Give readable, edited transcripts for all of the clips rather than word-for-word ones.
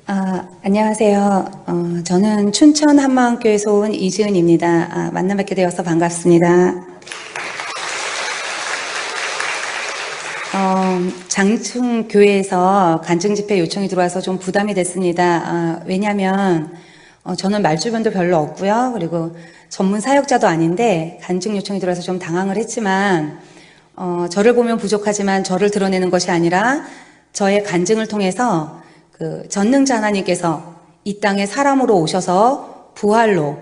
안녕하세요. 저는 춘천 한마음교회에서 온 이지은입니다. 만나 뵙게 되어서 반갑습니다. 장충교회에서 간증집회 요청이 들어와서 좀 부담이 됐습니다. 왜냐하면 저는 말주변도 별로 없고요. 그리고 전문 사역자도 아닌데 간증 요청이 들어와서 좀 당황을 했지만 저를 보면 부족하지만 저를 드러내는 것이 아니라 저의 간증을 통해서 그 전능자 하나님께서 이 땅에 사람으로 오셔서 부활로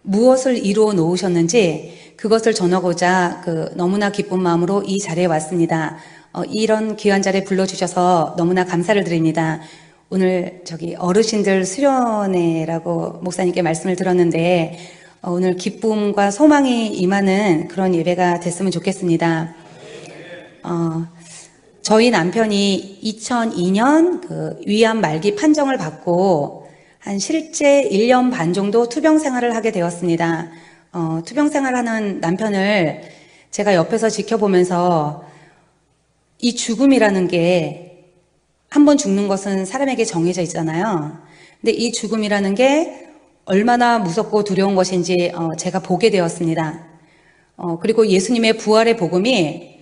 무엇을 이루어 놓으셨는지 그것을 전하고자 너무나 기쁜 마음으로 이 자리에 왔습니다. 이런 귀한 자리에 불러주셔서 너무나 감사를 드립니다. 오늘 어르신들 수련회라고 목사님께 말씀을 들었는데 오늘 기쁨과 소망이 임하는 그런 예배가 됐으면 좋겠습니다. 저희 남편이 2002년 위암 말기 판정을 받고 한 실제 1년 반 정도 투병 생활을 하게 되었습니다. 투병 생활하는 남편을 제가 옆에서 지켜보면서 이 죽음이라는 게 한 번 죽는 것은 사람에게 정해져 있잖아요. 근데 이 죽음이라는 게 얼마나 무섭고 두려운 것인지 제가 보게 되었습니다. 그리고 예수님의 부활의 복음이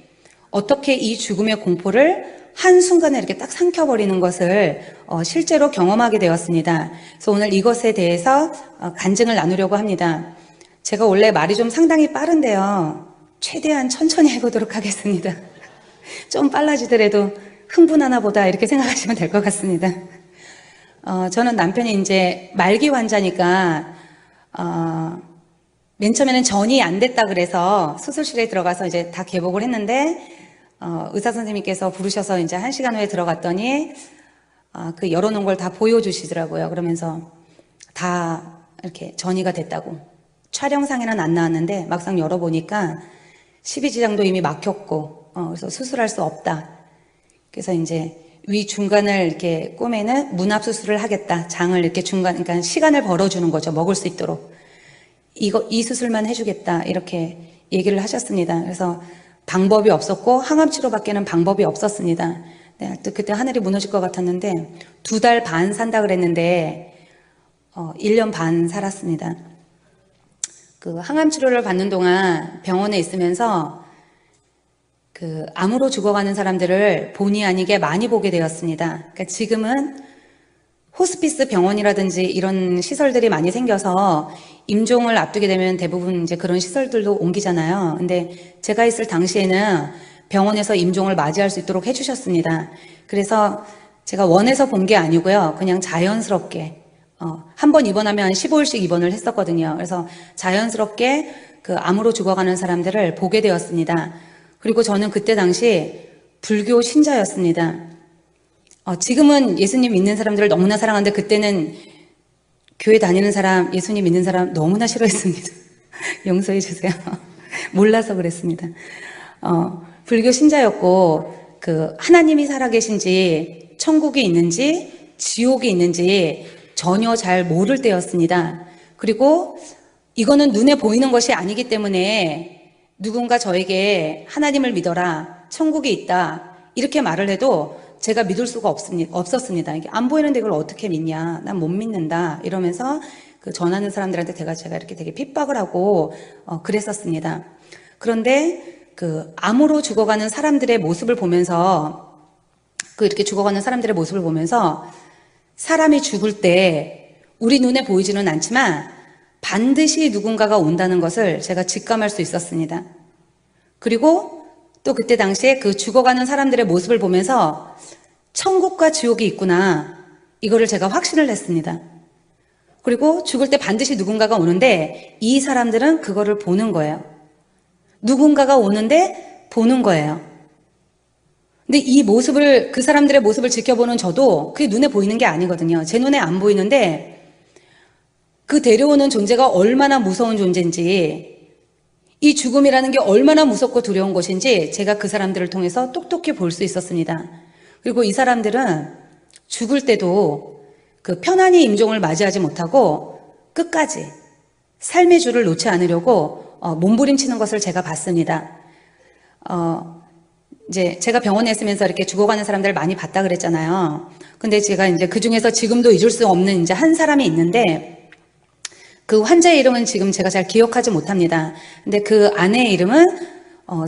어떻게 이 죽음의 공포를 한순간에 이렇게 딱 삼켜버리는 것을 실제로 경험하게 되었습니다. 그래서 오늘 이것에 대해서 간증을 나누려고 합니다. 제가 원래 말이 좀 상당히 빠른데요. 최대한 천천히 해보도록 하겠습니다. 좀 빨라지더라도 흥분하나 보다 이렇게 생각하시면 될 것 같습니다. 저는 남편이 이제 말기 환자니까 맨 처음에는 전이 안 됐다 그래서 수술실에 들어가서 이제 다 개복을 했는데 의사 선생님께서 부르셔서 이제 1시간 후에 들어갔더니 그 열어놓은 걸 다 보여주시더라고요. 그러면서 다 이렇게 전이가 됐다고. 촬영상에는 안 나왔는데 막상 열어보니까 십이지장도 이미 막혔고 그래서 수술할 수 없다. 그래서 이제 위 중간을 이렇게 꼬매는 문합 수술을 하겠다. 장을 이렇게 그러니까 시간을 벌어주는 거죠. 먹을 수 있도록. 이 수술만 해주겠다. 이렇게 얘기를 하셨습니다. 그래서 방법이 없었고 항암 치료밖에는 방법이 없었습니다. 네, 그때 하늘이 무너질 것 같았는데 2달 반 산다 그랬는데 1년 반 살았습니다. 그 항암 치료를 받는 동안 병원에 있으면서 암으로 죽어가는 사람들을 본의 아니게 많이 보게 되었습니다. 그러니까 지금은 호스피스 병원이라든지 이런 시설들이 많이 생겨서 임종을 앞두게 되면 대부분 이제 그런 시설들도 옮기잖아요. 근데 제가 있을 당시에는 병원에서 임종을 맞이할 수 있도록 해주셨습니다. 그래서 제가 원해서 본 게 아니고요. 그냥 자연스럽게 한 번 입원하면 15일씩 입원을 했었거든요. 그래서 자연스럽게 암으로 죽어가는 사람들을 보게 되었습니다. 그리고 저는 그때 당시 불교 신자였습니다. 지금은 예수님 믿는 사람들을 너무나 사랑하는데 그때는 교회 다니는 사람, 예수님 믿는 사람 너무나 싫어했습니다. 용서해 주세요. 몰라서 그랬습니다. 불교 신자였고 하나님이 살아계신지 천국이 있는지 지옥이 있는지 전혀 잘 모를 때였습니다. 그리고 이거는 눈에 보이는 것이 아니기 때문에 누군가 저에게 하나님을 믿어라, 천국이 있다 이렇게 말을 해도 제가 믿을 수가 없었습니다. 이게 안 보이는데 이걸 어떻게 믿냐, 난 못 믿는다 이러면서 전하는 사람들한테 제가 이렇게 되게 핍박을 하고 그랬었습니다. 그런데 암으로 죽어가는 사람들의 모습을 보면서 이렇게 죽어가는 사람들의 모습을 보면서 사람이 죽을 때 우리 눈에 보이지는 않지만 반드시 누군가가 온다는 것을 제가 직감할 수 있었습니다. 그리고 또 그때 당시에 죽어가는 사람들의 모습을 보면서 천국과 지옥이 있구나 이거를 제가 확신을 했습니다. 그리고 죽을 때 반드시 누군가가 오는데 이 사람들은 그거를 보는 거예요. 누군가가 오는데 보는 거예요. 근데 이 모습을 그 사람들의 모습을 지켜보는 저도 그게 눈에 보이는 게 아니거든요. 제 눈에 안 보이는데 데려오는 존재가 얼마나 무서운 존재인지 이 죽음이라는 게 얼마나 무섭고 두려운 것인지 제가 그 사람들을 통해서 똑똑히 볼 수 있었습니다. 그리고 이 사람들은 죽을 때도 편안히 임종을 맞이하지 못하고 끝까지 삶의 줄을 놓지 않으려고 몸부림치는 것을 제가 봤습니다. 이제 제가 병원에 있으면서 이렇게 죽어가는 사람들을 많이 봤다 그랬잖아요. 근데 제가 이제 그 중에서 지금도 잊을 수 없는 이제 한 사람이 있는데 그 환자의 이름은 지금 제가 잘 기억하지 못합니다. 근데 그 아내의 이름은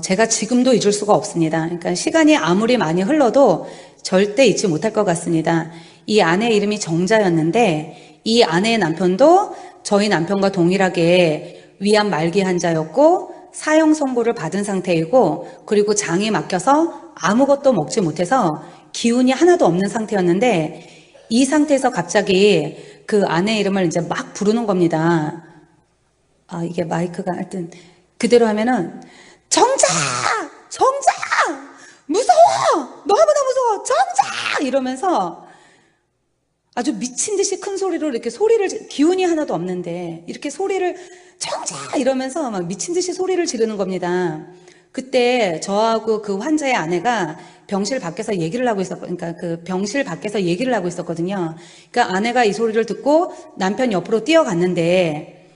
제가 지금도 잊을 수가 없습니다. 그러니까 시간이 아무리 많이 흘러도 절대 잊지 못할 것 같습니다. 이 아내의 이름이 정자였는데 이 아내의 남편도 저희 남편과 동일하게 위암 말기 환자였고 사형 선고를 받은 상태이고 그리고 장이 막혀서 아무것도 먹지 못해서 기운이 하나도 없는 상태였는데 이 상태에서 갑자기 그 아내의 이름을 이제 막 부르는 겁니다. 아, 이게 마이크가 하여튼 그대로 하면은 정자! 정자! 무서워! 너무나 무서워! 정자! 이러면서 아주 미친 듯이 큰 소리로 이렇게 기운이 하나도 없는데 이렇게 소리를 정자! 이러면서 막 미친 듯이 소리를 지르는 겁니다. 그때 저하고 그 환자의 아내가 병실 밖에서 얘기를 하고 그러니까 그 병실 밖에서 얘기를 하고 있었거든요. 그러니까 아내가 이 소리를 듣고 남편 옆으로 뛰어갔는데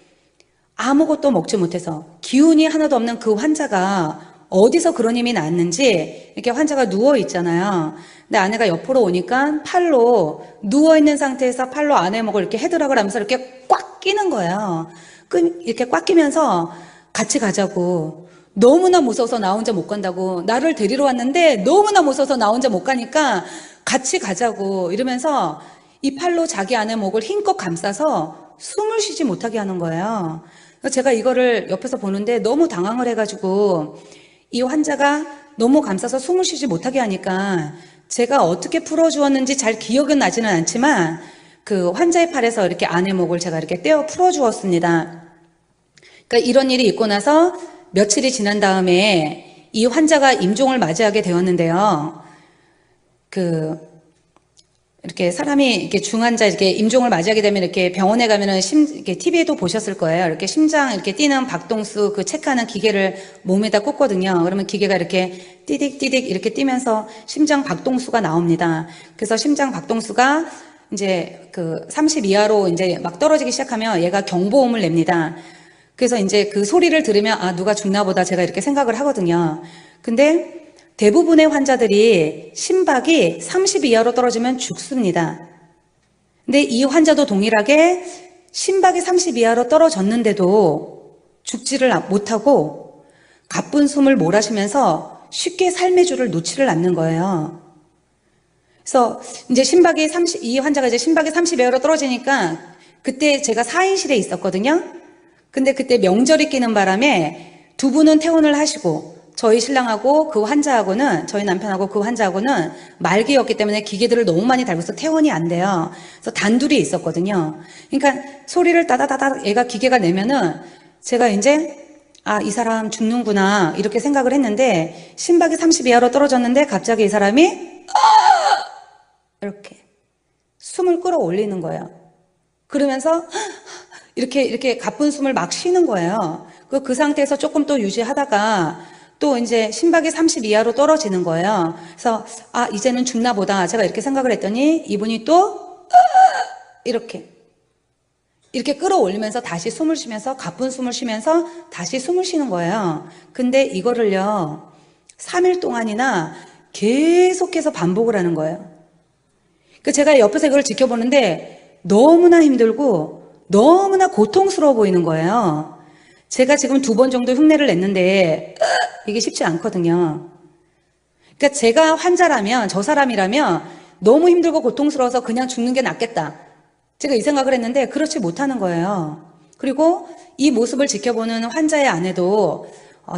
아무것도 먹지 못해서 기운이 하나도 없는 그 환자가 어디서 그런 힘이 났는지 이렇게 환자가 누워 있잖아요. 근데 아내가 옆으로 오니까 팔로 누워있는 상태에서 팔로 아내 목을 이렇게 헤드락을 하면서 이렇게 꽉 끼는 거예요. 이렇게 꽉 끼면서 같이 가자고. 너무나 무서워서 나 혼자 못 간다고. 나를 데리러 왔는데 너무나 무서워서 나 혼자 못 가니까 같이 가자고. 이러면서 이 팔로 자기 아내 목을 힘껏 감싸서 숨을 쉬지 못하게 하는 거예요. 제가 이거를 옆에서 보는데 너무 당황을 해가지고 이 환자가 너무 감싸서 숨을 쉬지 못하게 하니까 제가 어떻게 풀어주었는지 잘 기억은 나지는 않지만 그 환자의 팔에서 이렇게 아내 목을 제가 이렇게 떼어 풀어주었습니다. 그러니까 이런 일이 있고 나서 며칠이 지난 다음에 이 환자가 임종을 맞이하게 되었는데요. 이렇게 사람이 이렇게 중환자 이렇게 임종을 맞이하게 되면 이렇게 병원에 가면은 이렇게 TV에도 보셨을 거예요. 이렇게 심장 이렇게 뛰는 박동수 그 체크하는 기계를 몸에다 꽂거든요. 그러면 기계가 이렇게 띠딕띠딕 이렇게 뛰면서 심장 박동수가 나옵니다. 그래서 심장 박동수가 이제 30 이하로 이제 막 떨어지기 시작하면 얘가 경보음을 냅니다. 그래서 이제 그 소리를 들으면 아, 누가 죽나 보다 제가 이렇게 생각을 하거든요. 근데 대부분의 환자들이 심박이 30 이하로 떨어지면 죽습니다. 근데 이 환자도 동일하게 심박이 30 이하로 떨어졌는데도 죽지를 못하고 가쁜 숨을 몰아쉬면서 쉽게 삶의 줄을 놓지를 않는 거예요. 그래서 이제 이 환자가 이제 심박이 30 이하로 떨어지니까 그때 제가 사인실에 있었거든요. 근데 그때 명절이 끼는 바람에 두 분은 퇴원을 하시고 저희 신랑하고 그 환자하고는 저희 남편하고 그 환자하고는 말기였기 때문에 기계들을 너무 많이 달고서 퇴원이 안 돼요. 그래서 단둘이 있었거든요. 그러니까 소리를 따다다다 얘가 기계가 내면은 제가 이제 아, 이 사람 죽는구나 이렇게 생각을 했는데 심박이 30 이하로 떨어졌는데 갑자기 이 사람이 이렇게 숨을 끌어올리는 거예요. 그러면서 이렇게 가쁜 숨을 막 쉬는 거예요. 그 상태에서 조금 또 유지하다가 또 이제 심박이 30 이하로 떨어지는 거예요. 그래서 아, 이제는 죽나 보다 제가 이렇게 생각을 했더니 이분이 또 이렇게 끌어올리면서 다시 숨을 쉬면서 가쁜 숨을 쉬면서 다시 숨을 쉬는 거예요. 근데 이거를요 3일 동안이나 계속해서 반복을 하는 거예요. 제가 옆에서 이걸 지켜보는데 너무나 힘들고 너무나 고통스러워 보이는 거예요. 제가 지금 2번 정도 흉내를 냈는데 이게 쉽지 않거든요. 그러니까 제가 환자라면 저 사람이라면 너무 힘들고 고통스러워서 그냥 죽는 게 낫겠다. 제가 이 생각을 했는데 그렇지 못하는 거예요. 그리고 이 모습을 지켜보는 환자의 아내도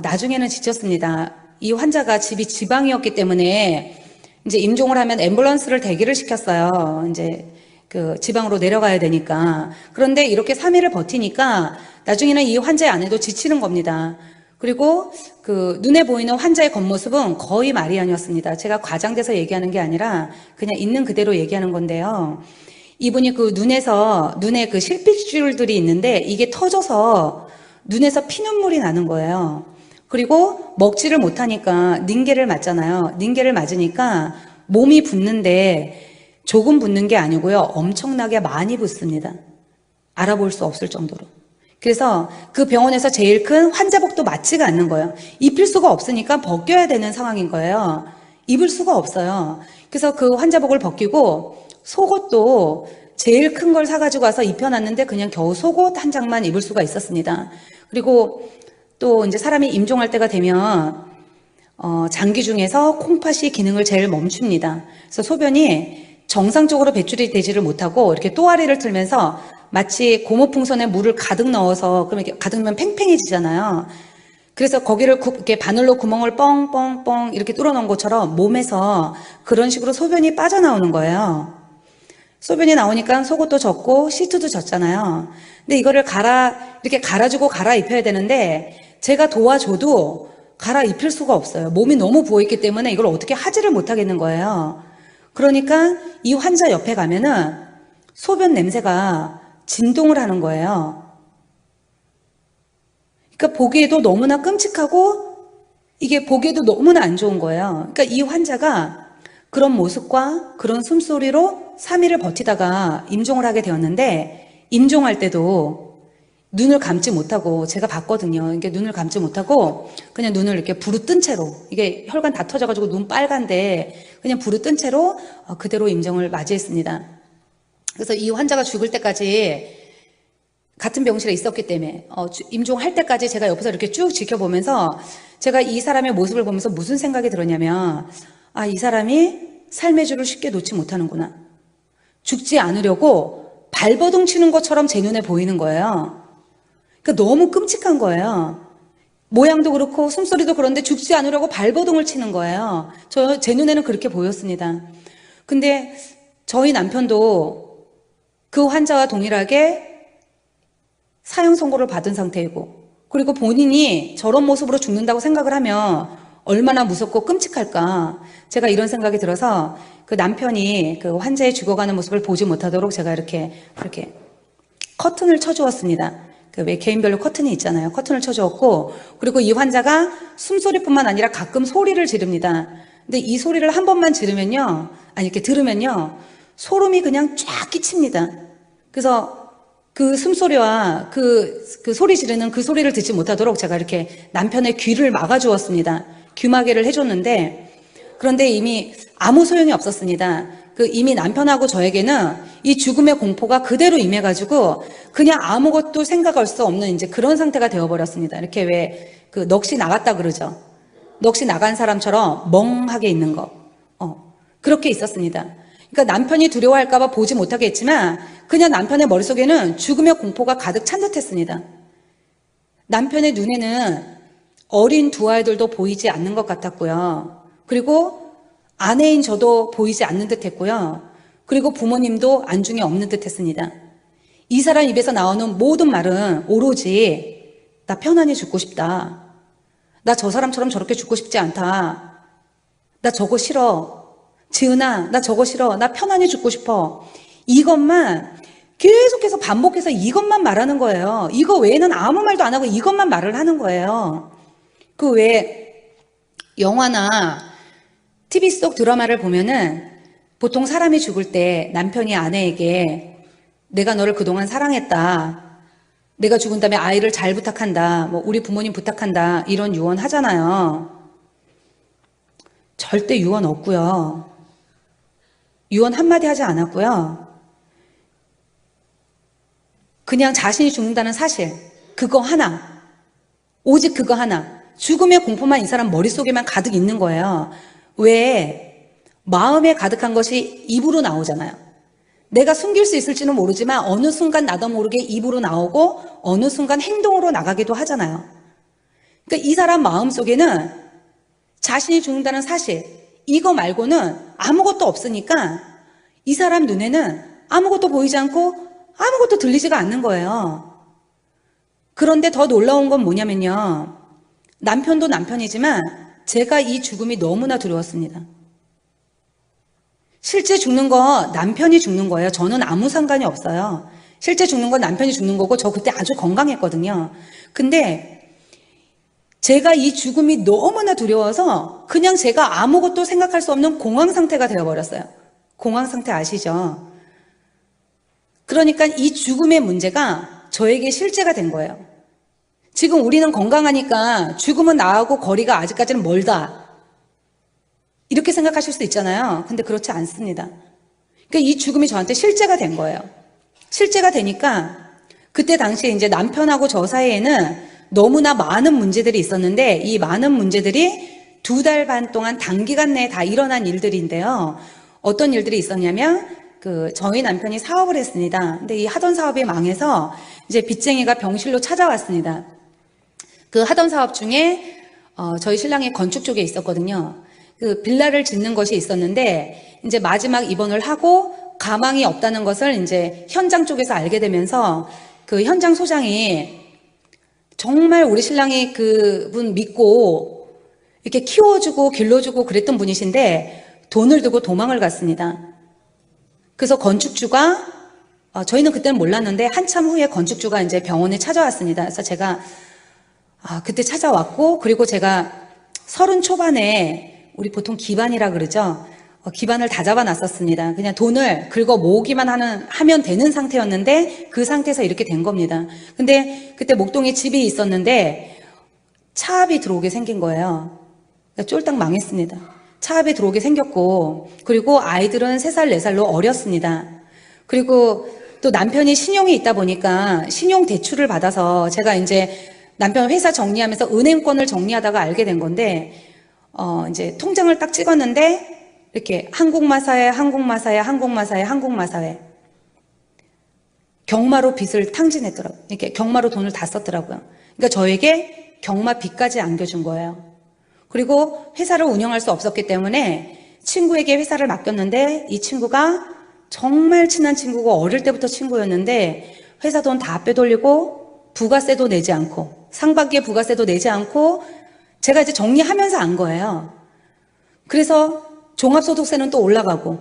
나중에는 지쳤습니다. 이 환자가 집이 지방이었기 때문에 이제 임종을 하면 앰뷸런스를 대기를 시켰어요. 이제 지방으로 내려가야 되니까. 그런데 이렇게 3일을 버티니까 나중에는 이 환자의 아내도 지치는 겁니다. 그리고 눈에 보이는 환자의 겉모습은 거의 말이 아니었습니다. 제가 과장돼서 얘기하는 게 아니라 그냥 있는 그대로 얘기하는 건데요. 이분이 눈에 실핏줄들이 있는데 이게 터져서 눈에서 피눈물이 나는 거예요. 그리고 먹지를 못하니까 닌게를 맞잖아요. 닌게를 맞으니까 몸이 붓는데 조금 붓는 게 아니고요. 엄청나게 많이 붓습니다. 알아볼 수 없을 정도로. 그래서 그 병원에서 제일 큰 환자복도 맞지가 않는 거예요. 입힐 수가 없으니까 벗겨야 되는 상황인 거예요. 입을 수가 없어요. 그래서 그 환자복을 벗기고 속옷도 제일 큰 걸 사가지고 와서 입혀놨는데 그냥 겨우 속옷 한 장만 입을 수가 있었습니다. 그리고 또 이제 사람이 임종할 때가 되면 장기 중에서 콩팥이 기능을 제일 멈춥니다. 그래서 소변이 정상적으로 배출이 되지를 못하고 이렇게 또아리를 틀면서 마치 고무풍선에 물을 가득 넣어서 그러면 이렇게 가득 넣으면 팽팽해지잖아요. 그래서 거기를 이렇게 바늘로 구멍을 뻥뻥뻥 이렇게 뚫어놓은 것처럼 몸에서 그런 식으로 소변이 빠져나오는 거예요. 소변이 나오니까 속옷도 젖고 시트도 젖잖아요. 근데 이거를 이렇게 갈아주고 갈아입혀야 되는데 제가 도와줘도 갈아입힐 수가 없어요. 몸이 너무 부어있기 때문에 이걸 어떻게 하지를 못하겠는 거예요. 그러니까 이 환자 옆에 가면은 소변 냄새가 진동을 하는 거예요. 그러니까 보기에도 너무나 끔찍하고 이게 보기에도 너무나 안 좋은 거예요. 그러니까 이 환자가 그런 모습과 그런 숨소리로 3일을 버티다가 임종을 하게 되었는데 임종할 때도 눈을 감지 못하고 제가 봤거든요. 이게 눈을 감지 못하고 그냥 눈을 이렇게 부르뜬 채로 이게 혈관 다 터져가지고 눈 빨간데 그냥 부르뜬 채로 그대로 임종을 맞이했습니다. 그래서 이 환자가 죽을 때까지 같은 병실에 있었기 때문에 임종할 때까지 제가 옆에서 이렇게 쭉 지켜보면서 제가 이 사람의 모습을 보면서 무슨 생각이 들었냐면 이 사람이 삶의 줄을 쉽게 놓지 못하는구나. 죽지 않으려고 발버둥 치는 것처럼 제 눈에 보이는 거예요. 그러니까 너무 끔찍한 거예요. 모양도 그렇고 숨소리도 그런데 죽지 않으려고 발버둥을 치는 거예요. 제 눈에는 그렇게 보였습니다. 근데 저희 남편도 그 환자와 동일하게 사형 선고를 받은 상태이고 그리고 본인이 저런 모습으로 죽는다고 생각을 하면 얼마나 무섭고 끔찍할까. 제가 이런 생각이 들어서 그 남편이 그 환자의 죽어가는 모습을 보지 못하도록 제가 이렇게 커튼을 쳐주었습니다. 그 왜 개인별로 커튼이 있잖아요. 커튼을 쳐주었고 그리고 이 환자가 숨소리뿐만 아니라 가끔 소리를 지릅니다. 근데 이 소리를 한 번만 이렇게 들으면요 소름이 그냥 쫙 끼칩니다. 그래서 그 숨소리와 그 소리 지르는 그 소리를 듣지 못하도록 제가 이렇게 남편의 귀를 막아주었습니다. 귀마개를 해줬는데 그런데 이미 아무 소용이 없었습니다. 이미 남편하고 저에게는 이 죽음의 공포가 그대로 임해가지고 그냥 아무것도 생각할 수 없는 이제 그런 상태가 되어버렸습니다. 이렇게 왜 넋이 나갔다 그러죠. 넋이 나간 사람처럼 멍하게 있는 거. 그렇게 있었습니다. 그러니까 남편이 두려워할까봐 보지 못하게 했지만 그냥 남편의 머릿속에는 죽음의 공포가 가득 찬 듯했습니다. 남편의 눈에는 어린 두 아이들도 보이지 않는 것 같았고요. 그리고 아내인 저도 보이지 않는 듯 했고요. 그리고 부모님도 안중에 없는 듯 했습니다. 이 사람 입에서 나오는 모든 말은 오로지 나 편안히 죽고 싶다. 나 저 사람처럼 저렇게 죽고 싶지 않다. 나 저거 싫어. 지은아, 나 저거 싫어. 나 편안히 죽고 싶어. 이것만 계속해서 반복해서 이것만 말하는 거예요. 이거 외에는 아무 말도 안 하고 이것만 말을 하는 거예요. 그 외에 영화나 TV 속 드라마를 보면은 보통 사람이 죽을 때 남편이 아내에게 내가 너를 그동안 사랑했다. 내가 죽은 다음에 아이를 잘 부탁한다. 우리 부모님 부탁한다. 이런 유언 하잖아요. 절대 유언 없고요. 유언 한마디 하지 않았고요. 그냥 자신이 죽는다는 사실, 그거 하나. 오직 그거 하나. 죽음의 공포만 이 사람 머릿속에만 가득 있는 거예요. 왜 마음에 가득한 것이 입으로 나오잖아요. 내가 숨길 수 있을지는 모르지만 어느 순간 나도 모르게 입으로 나오고 어느 순간 행동으로 나가기도 하잖아요. 그러니까 이 사람 마음속에는 자신이 죽는다는 사실 이거 말고는 아무것도 없으니까 이 사람 눈에는 아무것도 보이지 않고 아무것도 들리지가 않는 거예요. 그런데 더 놀라운 건 뭐냐면요. 남편도 남편이지만 제가 이 죽음이 너무나 두려웠습니다. 실제 죽는 거 남편이 죽는 거예요. 저는 아무 상관이 없어요. 실제 죽는 건 남편이 죽는 거고 저 그때 아주 건강했거든요. 근데 제가 이 죽음이 너무나 두려워서 그냥 제가 아무것도 생각할 수 없는 공황 상태가 되어버렸어요. 공황 상태 아시죠? 그러니까 이 죽음의 문제가 저에게 실제가 된 거예요. 지금 우리는 건강하니까 죽음은 나하고 거리가 아직까지는 멀다. 이렇게 생각하실 수도 있잖아요. 근데 그렇지 않습니다. 그러니까 이 죽음이 저한테 실제가 된 거예요. 실제가 되니까 그때 당시에 이제 남편하고 저 사이에는 너무나 많은 문제들이 있었는데 이 많은 문제들이 2달 반 동안 단기간 내에 다 일어난 일들인데요. 어떤 일들이 있었냐면 저희 남편이 사업을 했습니다. 근데 이 하던 사업이 망해서 이제 빚쟁이가 병실로 찾아왔습니다. 그 하던 사업 중에 저희 신랑이 건축 쪽에 있었거든요. 그 빌라를 짓는 것이 있었는데 이제 마지막 입원을 하고 가망이 없다는 것을 이제 현장 쪽에서 알게 되면서 그 현장 소장이 정말 우리 신랑이 그분 믿고 이렇게 키워주고 길러주고 그랬던 분이신데 돈을 들고 도망을 갔습니다. 그래서 건축주가 저희는 그때는 몰랐는데 한참 후에 건축주가 이제 병원에 찾아왔습니다. 그래서 제가 그때 찾아왔고 그리고 제가 30 초반에 우리 보통 기반이라 그러죠. 기반을 다 잡아놨었습니다. 그냥 돈을 긁어 모으기만 하면 되는 상태였는데 그 상태에서 이렇게 된 겁니다. 근데 그때 목동에 집이 있었는데 차압이 들어오게 생긴 거예요. 그러니까 쫄딱 망했습니다. 차압이 들어오게 생겼고 그리고 아이들은 3살, 4살로 어렸습니다. 그리고 또 남편이 신용이 있다 보니까 신용 대출을 받아서 제가 이제 남편 회사 정리하면서 은행권을 정리하다가 알게 된 건데 이제 통장을 딱 찍었는데 이렇게 한국마사회, 한국마사회, 한국마사회, 한국마사회 경마로 빚을 탕진했더라고요. 이렇게 경마로 돈을 다 썼더라고요. 그러니까 저에게 경마 빚까지 안겨준 거예요. 그리고 회사를 운영할 수 없었기 때문에 친구에게 회사를 맡겼는데 이 친구가 정말 친한 친구고 어릴 때부터 친구였는데 회사 돈 다 빼돌리고 부가세도 내지 않고 상반기에 부가세도 내지 않고 제가 이제 정리하면서 안 거예요. 그래서 종합소득세는 또 올라가고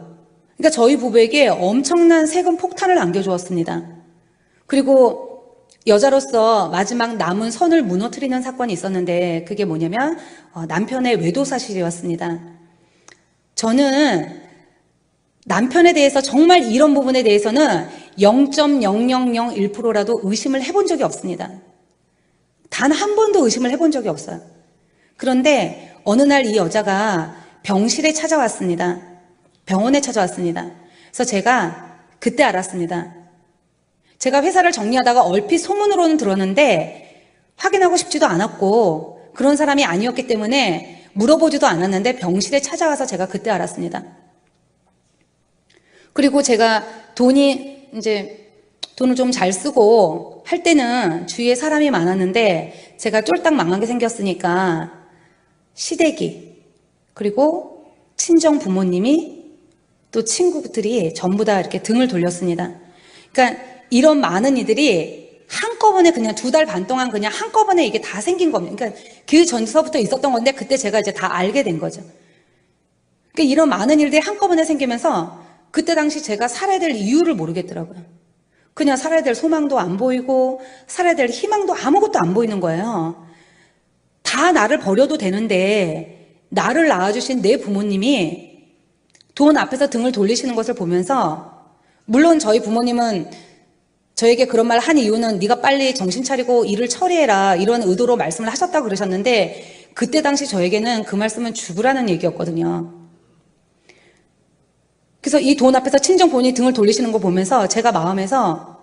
그러니까 저희 부부에게 엄청난 세금 폭탄을 안겨주었습니다. 그리고 여자로서 마지막 남은 선을 무너뜨리는 사건이 있었는데 그게 뭐냐면 남편의 외도 사실이었습니다. 저는 남편에 대해서 정말 이런 부분에 대해서는 0.0001%라도 의심을 해본 적이 없습니다. 단 한 번도 의심을 해본 적이 없어요. 그런데 어느 날 이 여자가 병실에 찾아왔습니다. 병원에 찾아왔습니다. 그래서 제가 그때 알았습니다. 제가 회사를 정리하다가 얼핏 소문으로는 들었는데 확인하고 싶지도 않았고 그런 사람이 아니었기 때문에 물어보지도 않았는데 병실에 찾아와서 제가 그때 알았습니다. 그리고 제가 돈을 좀 잘 쓰고 할 때는 주위에 사람이 많았는데 제가 쫄딱 망하게 생겼으니까 시댁이 그리고 친정 부모님이 또 친구들이 전부 다 이렇게 등을 돌렸습니다. 그러니까 이런 많은 이들이 한꺼번에 그냥 2달 반 동안 그냥 한꺼번에 이게 다 생긴 겁니다. 그러니까 그 전서부터 있었던 건데 그때 제가 이제 다 알게 된 거죠. 그러니까 이런 많은 일들이 한꺼번에 생기면서 그때 당시 제가 살아야 될 이유를 모르겠더라고요. 그냥 살아야 될 소망도 안 보이고 살아야 될 희망도 아무것도 안 보이는 거예요. 다 나를 버려도 되는데 나를 낳아주신 내 부모님이 돈 앞에서 등을 돌리시는 것을 보면서 물론 저희 부모님은 저에게 그런 말 한 이유는 네가 빨리 정신 차리고 일을 처리해라 이런 의도로 말씀을 하셨다고 그러셨는데 그때 당시 저에게는 그 말씀은 죽으라는 얘기였거든요. 그래서 이 돈 앞에서 친정 부모님이 등을 돌리시는 거 보면서 제가 마음에서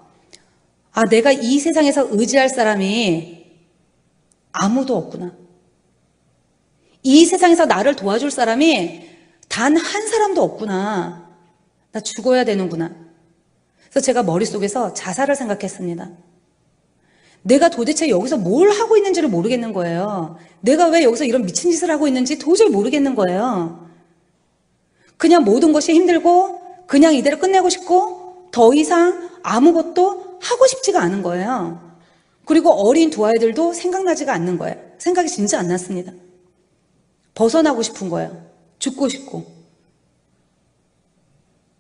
내가 이 세상에서 의지할 사람이 아무도 없구나. 이 세상에서 나를 도와줄 사람이 단 한 사람도 없구나. 나 죽어야 되는구나. 그래서 제가 머릿속에서 자살을 생각했습니다. 내가 도대체 여기서 뭘 하고 있는지를 모르겠는 거예요. 내가 왜 여기서 이런 미친 짓을 하고 있는지 도저히 모르겠는 거예요. 그냥 모든 것이 힘들고 그냥 이대로 끝내고 싶고 더 이상 아무것도 하고 싶지가 않은 거예요. 그리고 어린 두 아이들도 생각나지가 않는 거예요. 생각이 진짜 안 났습니다. 벗어나고 싶은 거예요. 죽고 싶고.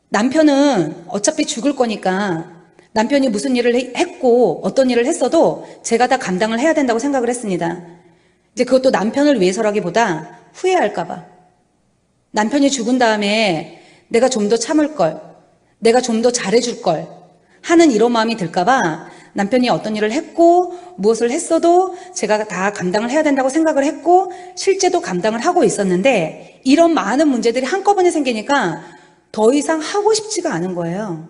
남편은 어차피 죽을 거니까 남편이 무슨 일을 했고 어떤 일을 했어도 제가 다 감당을 해야 된다고 생각을 했습니다. 이제 그것도 남편을 위해서라기보다 후회할까 봐. 남편이 죽은 다음에 내가 좀 더 참을 걸, 내가 좀 더 잘해줄 걸 하는 이런 마음이 들까 봐 남편이 어떤 일을 했고 무엇을 했어도 제가 다 감당을 해야 된다고 생각을 했고 실제도 감당을 하고 있었는데 이런 많은 문제들이 한꺼번에 생기니까 더 이상 하고 싶지가 않은 거예요.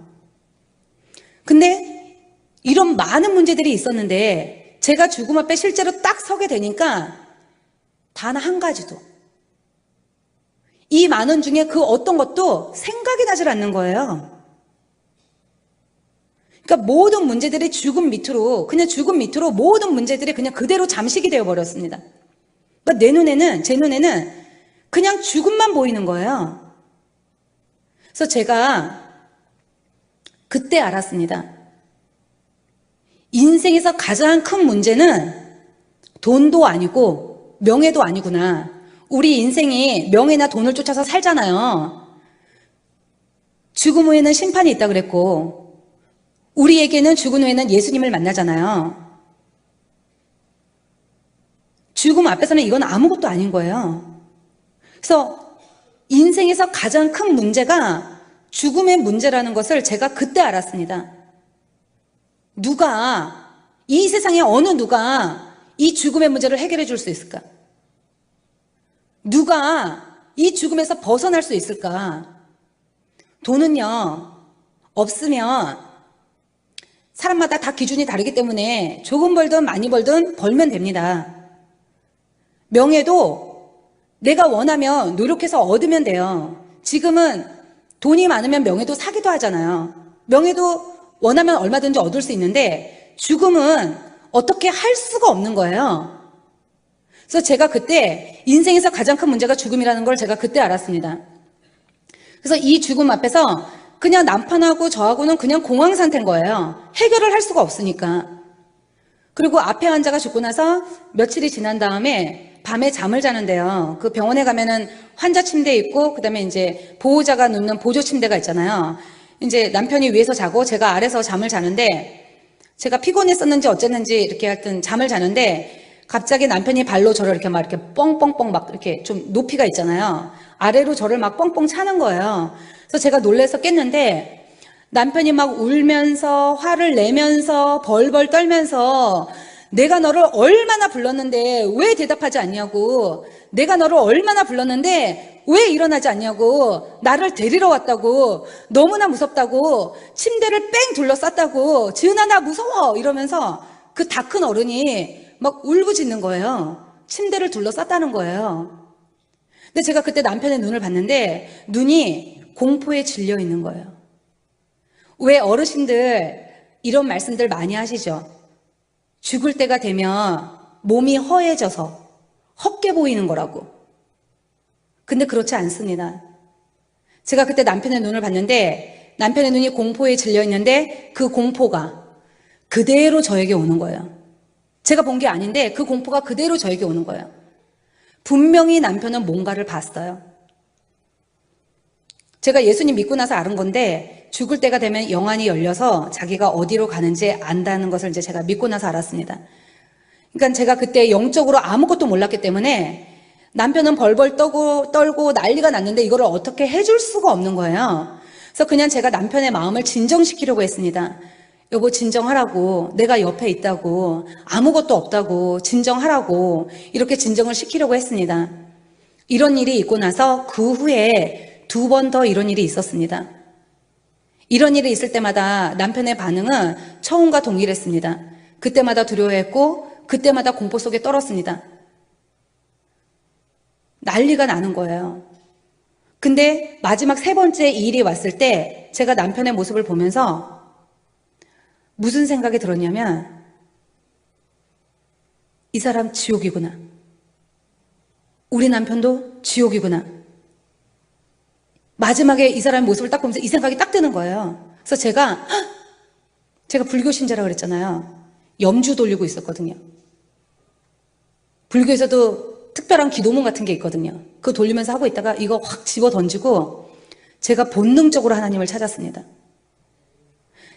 근데 이런 많은 문제들이 있었는데 제가 죽음 앞에 실제로 딱 서게 되니까 단 한 가지도 이 많은 중에 그 어떤 것도 생각이 나질 않는 거예요. 그러니까 모든 문제들이 죽음 밑으로 그냥 죽음 밑으로 모든 문제들이 그냥 그대로 잠식이 되어 버렸습니다. 그러니까 제 눈에는 그냥 죽음만 보이는 거예요. 그래서 제가 그때 알았습니다. 인생에서 가장 큰 문제는 돈도 아니고 명예도 아니구나. 우리 인생이 명예나 돈을 쫓아서 살잖아요. 죽음 후에는 심판이 있다 그랬고 우리에게는 죽은 후에는 예수님을 만나잖아요. 죽음 앞에서는 이건 아무것도 아닌 거예요. 그래서 인생에서 가장 큰 문제가 죽음의 문제라는 것을 제가 그때 알았습니다. 이 세상에 어느 누가 이 죽음의 문제를 해결해 줄 수 있을까? 누가 이 죽음에서 벗어날 수 있을까? 돈은요, 없으면 사람마다 다 기준이 다르기 때문에 조금 벌든 많이 벌든 벌면 됩니다. 명예도 내가 원하면 노력해서 얻으면 돼요. 지금은 돈이 많으면 명예도 사기도 하잖아요. 명예도 원하면 얼마든지 얻을 수 있는데 죽음은 어떻게 할 수가 없는 거예요. 그래서 제가 그때 인생에서 가장 큰 문제가 죽음이라는 걸 제가 그때 알았습니다. 그래서 이 죽음 앞에서 그냥 남편하고 저하고는 그냥 공황 상태인 거예요. 해결을 할 수가 없으니까. 그리고 앞에 환자가 죽고 나서 며칠이 지난 다음에 밤에 잠을 자는데요. 그 병원에 가면은 환자 침대 있고 그다음에 이제 보호자가 눕는 보조 침대가 있잖아요. 이제 남편이 위에서 자고 제가 아래서 잠을 자는데 제가 피곤했었는지 어쨌는지 이렇게 하여튼 잠을 자는데 갑자기 남편이 발로 저를 이렇게 막 이렇게 뻥뻥뻥 막 이렇게 좀 높이가 있잖아요. 아래로 저를 막 뻥뻥 차는 거예요. 그래서 제가 놀라서 깼는데 남편이 막 울면서 화를 내면서 벌벌 떨면서 내가 너를 얼마나 불렀는데 왜 대답하지 않냐고, 내가 너를 얼마나 불렀는데 왜 일어나지 않냐고, 나를 데리러 왔다고, 너무나 무섭다고, 침대를 뺑 둘러쌌다고, 지은아 나 무서워 이러면서 그 다 큰 어른이 막 울부짖는 거예요. 침대를 둘러쌌다는 거예요. 근데 제가 그때 남편의 눈을 봤는데 눈이 공포에 질려 있는 거예요. 왜 어르신들 이런 말씀들 많이 하시죠? 죽을 때가 되면 몸이 허해져서 헛게 보이는 거라고. 근데 그렇지 않습니다. 제가 그때 남편의 눈을 봤는데 남편의 눈이 공포에 질려 있는데 그 공포가 그대로 저에게 오는 거예요. 제가 본 게 아닌데 그 공포가 그대로 저에게 오는 거예요. 분명히 남편은 뭔가를 봤어요. 제가 예수님 믿고 나서 알은 건데 죽을 때가 되면 영안이 열려서 자기가 어디로 가는지 안다는 것을 이제 제가 믿고 나서 알았습니다. 그러니까 제가 그때 영적으로 아무것도 몰랐기 때문에 남편은 벌벌 떨고 난리가 났는데 이거를 어떻게 해줄 수가 없는 거예요. 그래서 그냥 제가 남편의 마음을 진정시키려고 했습니다. 여보 진정하라고, 내가 옆에 있다고, 아무것도 없다고 진정하라고 이렇게 진정을 시키려고 했습니다. 이런 일이 있고 나서 그 후에 2번 더 이런 일이 있었습니다. 이런 일이 있을 때마다 남편의 반응은 처음과 동일했습니다. 그때마다 두려워했고 그때마다 공포 속에 떨었습니다. 난리가 나는 거예요. 근데 마지막 3번째 이 일이 왔을 때 제가 남편의 모습을 보면서 무슨 생각이 들었냐면 이 사람 지옥이구나. 우리 남편도 지옥이구나. 마지막에 이 사람의 모습을 딱 보면서 이 생각이 딱 드는 거예요. 그래서 제가 불교 신자라고 그랬잖아요. 염주 돌리고 있었거든요. 불교에서도 특별한 기도문 같은 게 있거든요. 그거 돌리면서 하고 있다가 이거 확 집어 던지고 제가 본능적으로 하나님을 찾았습니다.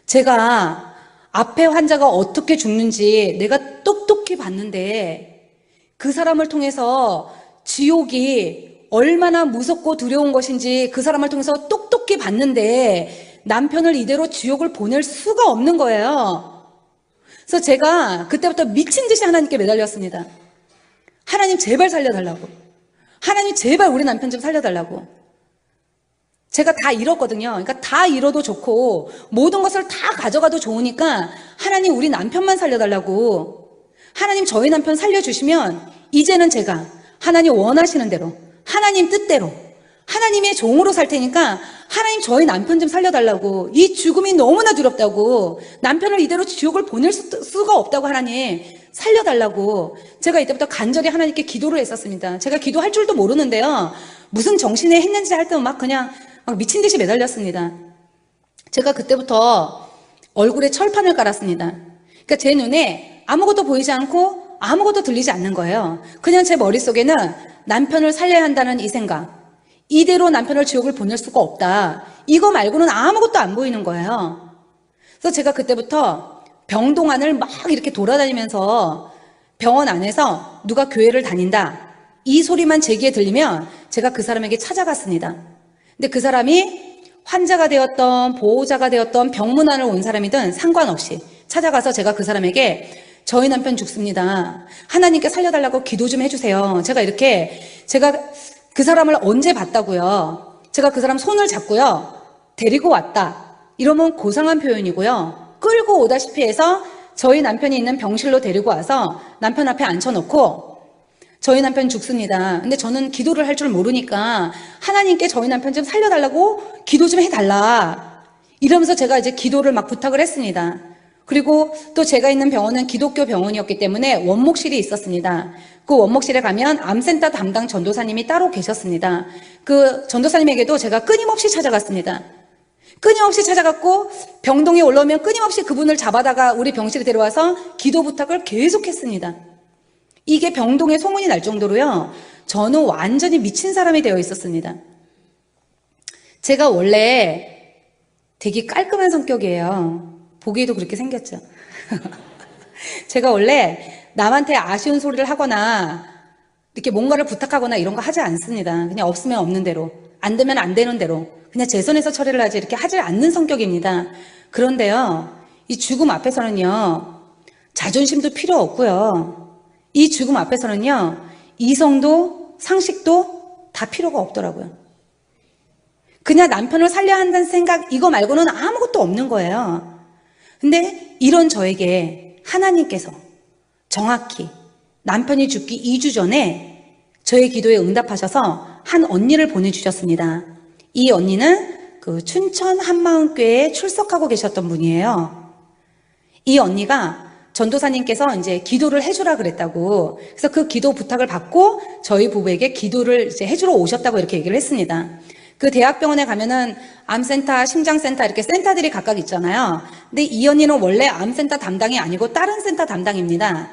제가 앞에 환자가 어떻게 죽는지 내가 똑똑히 봤는데 그 사람을 통해서 지옥이 얼마나 무섭고 두려운 것인지 그 사람을 통해서 똑똑히 봤는데 남편을 이대로 지옥을 보낼 수가 없는 거예요. 그래서 제가 그때부터 미친 듯이 하나님께 매달렸습니다. 하나님 제발 살려달라고. 하나님 제발 우리 남편 좀 살려달라고. 제가 다 잃었거든요. 그러니까 다 잃어도 좋고 모든 것을 다 가져가도 좋으니까 하나님 우리 남편만 살려달라고. 하나님 저희 남편 살려주시면 이제는 제가 하나님 원하시는 대로 하나님 뜻대로 하나님의 종으로 살 테니까 하나님 저희 남편 좀 살려달라고. 이 죽음이 너무나 두렵다고. 남편을 이대로 지옥을 보낼 수가 없다고. 하나님 살려달라고. 제가 이때부터 간절히 하나님께 기도를 했었습니다. 제가 기도할 줄도 모르는데요, 무슨 정신에 했는지 할 때는 막 그냥 막 미친 듯이 매달렸습니다. 제가 그때부터 얼굴에 철판을 깔았습니다. 그러니까 제 눈에 아무것도 보이지 않고 아무것도 들리지 않는 거예요. 그냥 제 머릿속에는 남편을 살려야 한다는 이 생각, 이대로 남편을 지옥을 보낼 수가 없다, 이거 말고는 아무것도 안 보이는 거예요. 그래서 제가 그때부터 병동 안을 막 이렇게 돌아다니면서 병원 안에서 누가 교회를 다닌다, 이 소리만 제 귀에 들리면 제가 그 사람에게 찾아갔습니다. 근데 그 사람이 환자가 되었던 보호자가 되었던 병문안을 온 사람이든 상관없이 찾아가서 제가 그 사람에게 저희 남편 죽습니다, 하나님께 살려달라고 기도 좀 해주세요. 제가 그 사람을 언제 봤다고요? 제가 그 사람 손을 잡고요, 데리고 왔다, 이러면 고상한 표현이고요, 끌고 오다시피 해서 저희 남편이 있는 병실로 데리고 와서 남편 앞에 앉혀놓고 저희 남편 죽습니다, 근데 저는 기도를 할 줄 모르니까 하나님께 저희 남편 좀 살려달라고 기도 좀 해달라, 이러면서 제가 이제 기도를 막 부탁을 했습니다. 그리고 또 제가 있는 병원은 기독교 병원이었기 때문에 원목실이 있었습니다. 그 원목실에 가면 암센터 담당 전도사님이 따로 계셨습니다. 그 전도사님에게도 제가 끊임없이 찾아갔습니다. 끊임없이 찾아갔고 병동에 올라오면 끊임없이 그분을 잡아다가 우리 병실에 데려와서 기도 부탁을 계속했습니다. 이게 병동에 소문이 날 정도로요, 저는 완전히 미친 사람이 되어 있었습니다. 제가 원래 되게 깔끔한 성격이에요. 보기에도 그렇게 생겼죠. 제가 원래 남한테 아쉬운 소리를 하거나 이렇게 뭔가를 부탁하거나 이런 거 하지 않습니다. 그냥 없으면 없는 대로, 안 되면 안 되는 대로 그냥 제 손에서 처리를 하지 이렇게 하지 않는 성격입니다. 그런데요, 이 죽음 앞에서는요, 자존심도 필요 없고요, 이 죽음 앞에서는요, 이성도 상식도 다 필요가 없더라고요. 그냥 남편을 살려야 한다는 생각, 이거 말고는 아무것도 없는 거예요. 근데 이런 저에게 하나님께서 정확히 남편이 죽기 2주 전에 저의 기도에 응답하셔서 한 언니를 보내주셨습니다. 이 언니는 그 춘천 한마음교회에 출석하고 계셨던 분이에요. 이 언니가 전도사님께서 이제 기도를 해주라 그랬다고, 그래서 그 기도 부탁을 받고 저희 부부에게 기도를 이제 해주러 오셨다고 이렇게 얘기를 했습니다. 그 대학병원에 가면은 암센터, 심장센터 이렇게 센터들이 각각 있잖아요. 근데 이 언니는 원래 암센터 담당이 아니고 다른 센터 담당입니다.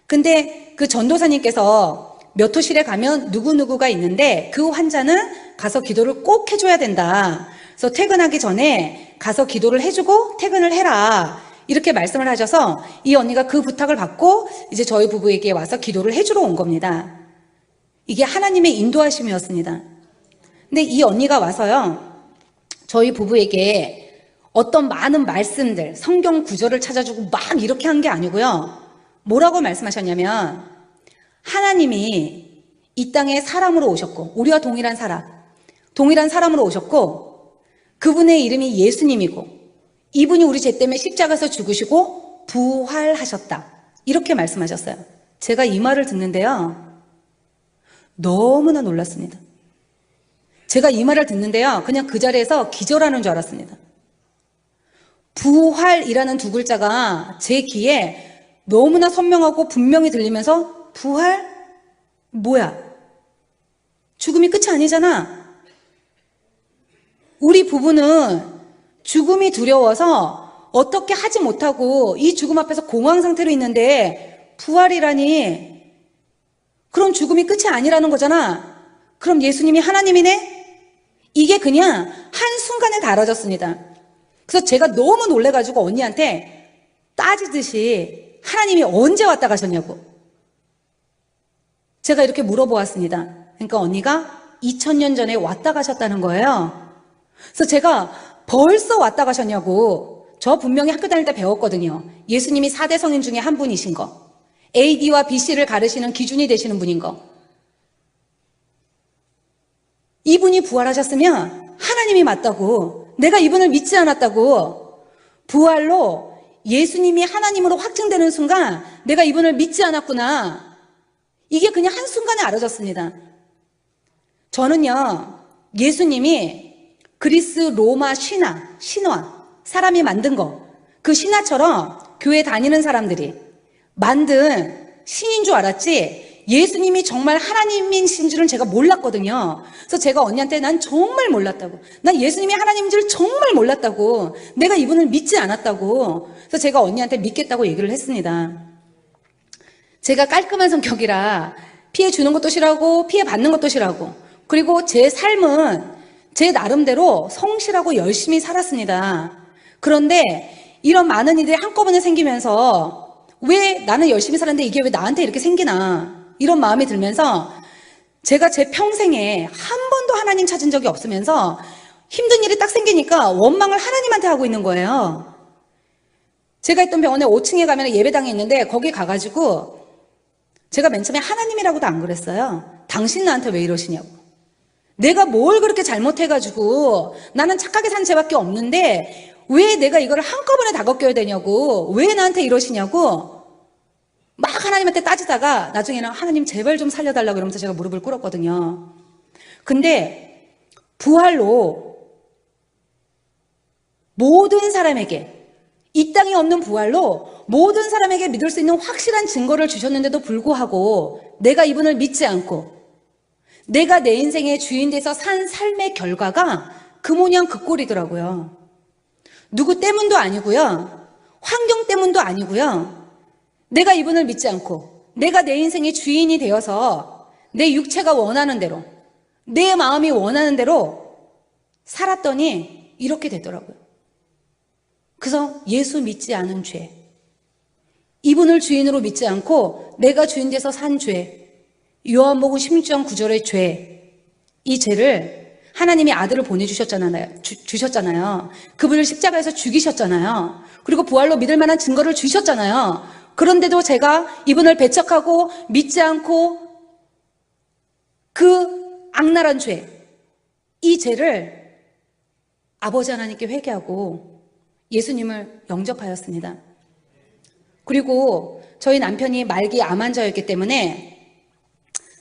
근데 그 전도사님께서 몇 호실에 가면 누구누구가 있는데 그 환자는 가서 기도를 꼭 해줘야 된다, 그래서 퇴근하기 전에 가서 기도를 해주고 퇴근을 해라, 이렇게 말씀을 하셔서 이 언니가 그 부탁을 받고 이제 저희 부부에게 와서 기도를 해주러 온 겁니다. 이게 하나님의 인도하심이었습니다. 근데 이 언니가 와서요, 저희 부부에게 어떤 많은 말씀들, 성경 구절을 찾아주고 막 이렇게 한 게 아니고요, 뭐라고 말씀하셨냐면, 하나님이 이 땅에 사람으로 오셨고, 우리와 동일한 사람으로 오셨고, 그분의 이름이 예수님이고, 이분이 우리 죄 때문에 십자가에서 죽으시고 부활하셨다, 이렇게 말씀하셨어요. 제가 이 말을 듣는데요, 너무나 놀랐습니다. 제가 이 말을 듣는데요, 그냥 그 자리에서 기절하는 줄 알았습니다. 부활이라는 두 글자가 제 귀에 너무나 선명하고 분명히 들리면서, 부활? 뭐야? 죽음이 끝이 아니잖아. 우리 부부는 죽음이 두려워서 어떻게 하지 못하고 이 죽음 앞에서 공황 상태로 있는데 부활이라니, 그럼 죽음이 끝이 아니라는 거잖아. 그럼 예수님이 하나님이네? 이게 그냥 한순간에 달아졌습니다. 그래서 제가 너무 놀래가지고 언니한테 따지듯이 하나님이 언제 왔다 가셨냐고 제가 이렇게 물어보았습니다. 그러니까 언니가 2000년 전에 왔다 가셨다는 거예요. 그래서 제가 벌써 왔다 가셨냐고 저 분명히 학교 다닐 때 배웠거든요. 예수님이 4대 성인 중에 한 분이신 거. AD와 BC를 가르치는 기준이 되시는 분인 거. 이분이 부활하셨으면 하나님이 맞다고, 내가 이분을 믿지 않았다고, 부활로 예수님이 하나님으로 확증되는 순간 내가 이분을 믿지 않았구나. 이게 그냥 한순간에 알아졌습니다. 저는요, 예수님이 그리스 로마 신화, 사람이 만든 거, 그 신화처럼 교회 다니는 사람들이 만든 신인 줄 알았지, 예수님이 정말 하나님이신 줄은 제가 몰랐거든요. 그래서 제가 언니한테 난 정말 몰랐다고, 난 예수님이 하나님인 줄 정말 몰랐다고, 내가 이분을 믿지 않았다고, 그래서 제가 언니한테 믿겠다고 얘기를 했습니다. 제가 깔끔한 성격이라 피해 주는 것도 싫어하고 피해 받는 것도 싫어하고, 그리고 제 삶은 제 나름대로 성실하고 열심히 살았습니다. 그런데 이런 많은 일들이 한꺼번에 생기면서 왜 나는 열심히 살았는데 이게 왜 나한테 이렇게 생기나, 이런 마음이 들면서 제가 제 평생에 한 번도 하나님 찾은 적이 없으면서 힘든 일이 딱 생기니까 원망을 하나님한테 하고 있는 거예요. 제가 있던 병원에 5층에 가면 예배당이 있는데 거기 가가지고 제가 맨 처음에 하나님이라고도 안 그랬어요. 당신 나한테 왜 이러시냐고. 내가 뭘 그렇게 잘못해가지고, 나는 착하게 산 죄밖에 없는데 왜 내가 이걸 한꺼번에 다 겪어야 되냐고, 왜 나한테 이러시냐고 막 하나님한테 따지다가 나중에는 하나님 제발 좀 살려달라고 이러면서 제가 무릎을 꿇었거든요. 근데 부활로 모든 사람에게, 이 땅에 없는 부활로 모든 사람에게 믿을 수 있는 확실한 증거를 주셨는데도 불구하고 내가 이분을 믿지 않고 내가 내 인생의 주인 돼서 산 삶의 결과가 그 모양 그 꼴이더라고요. 누구 때문도 아니고요, 환경 때문도 아니고요, 내가 이분을 믿지 않고 내가 내 인생의 주인이 되어서 내 육체가 원하는 대로, 내 마음이 원하는 대로 살았더니 이렇게 되더라고요. 그래서 예수 믿지 않은 죄, 이분을 주인으로 믿지 않고 내가 주인 돼서 산 죄, 요한복음 16장 9절의 죄, 이 죄를 하나님이 아들을 보내주셨잖아요. 주셨잖아요. 그분을 십자가에서 죽이셨잖아요. 그리고 부활로 믿을 만한 증거를 주셨잖아요. 그런데도 제가 이분을 배척하고 믿지 않고 그 악랄한 죄, 이 죄를 아버지 하나님께 회개하고 예수님을 영접하였습니다. 그리고 저희 남편이 말기 암 환자였기 때문에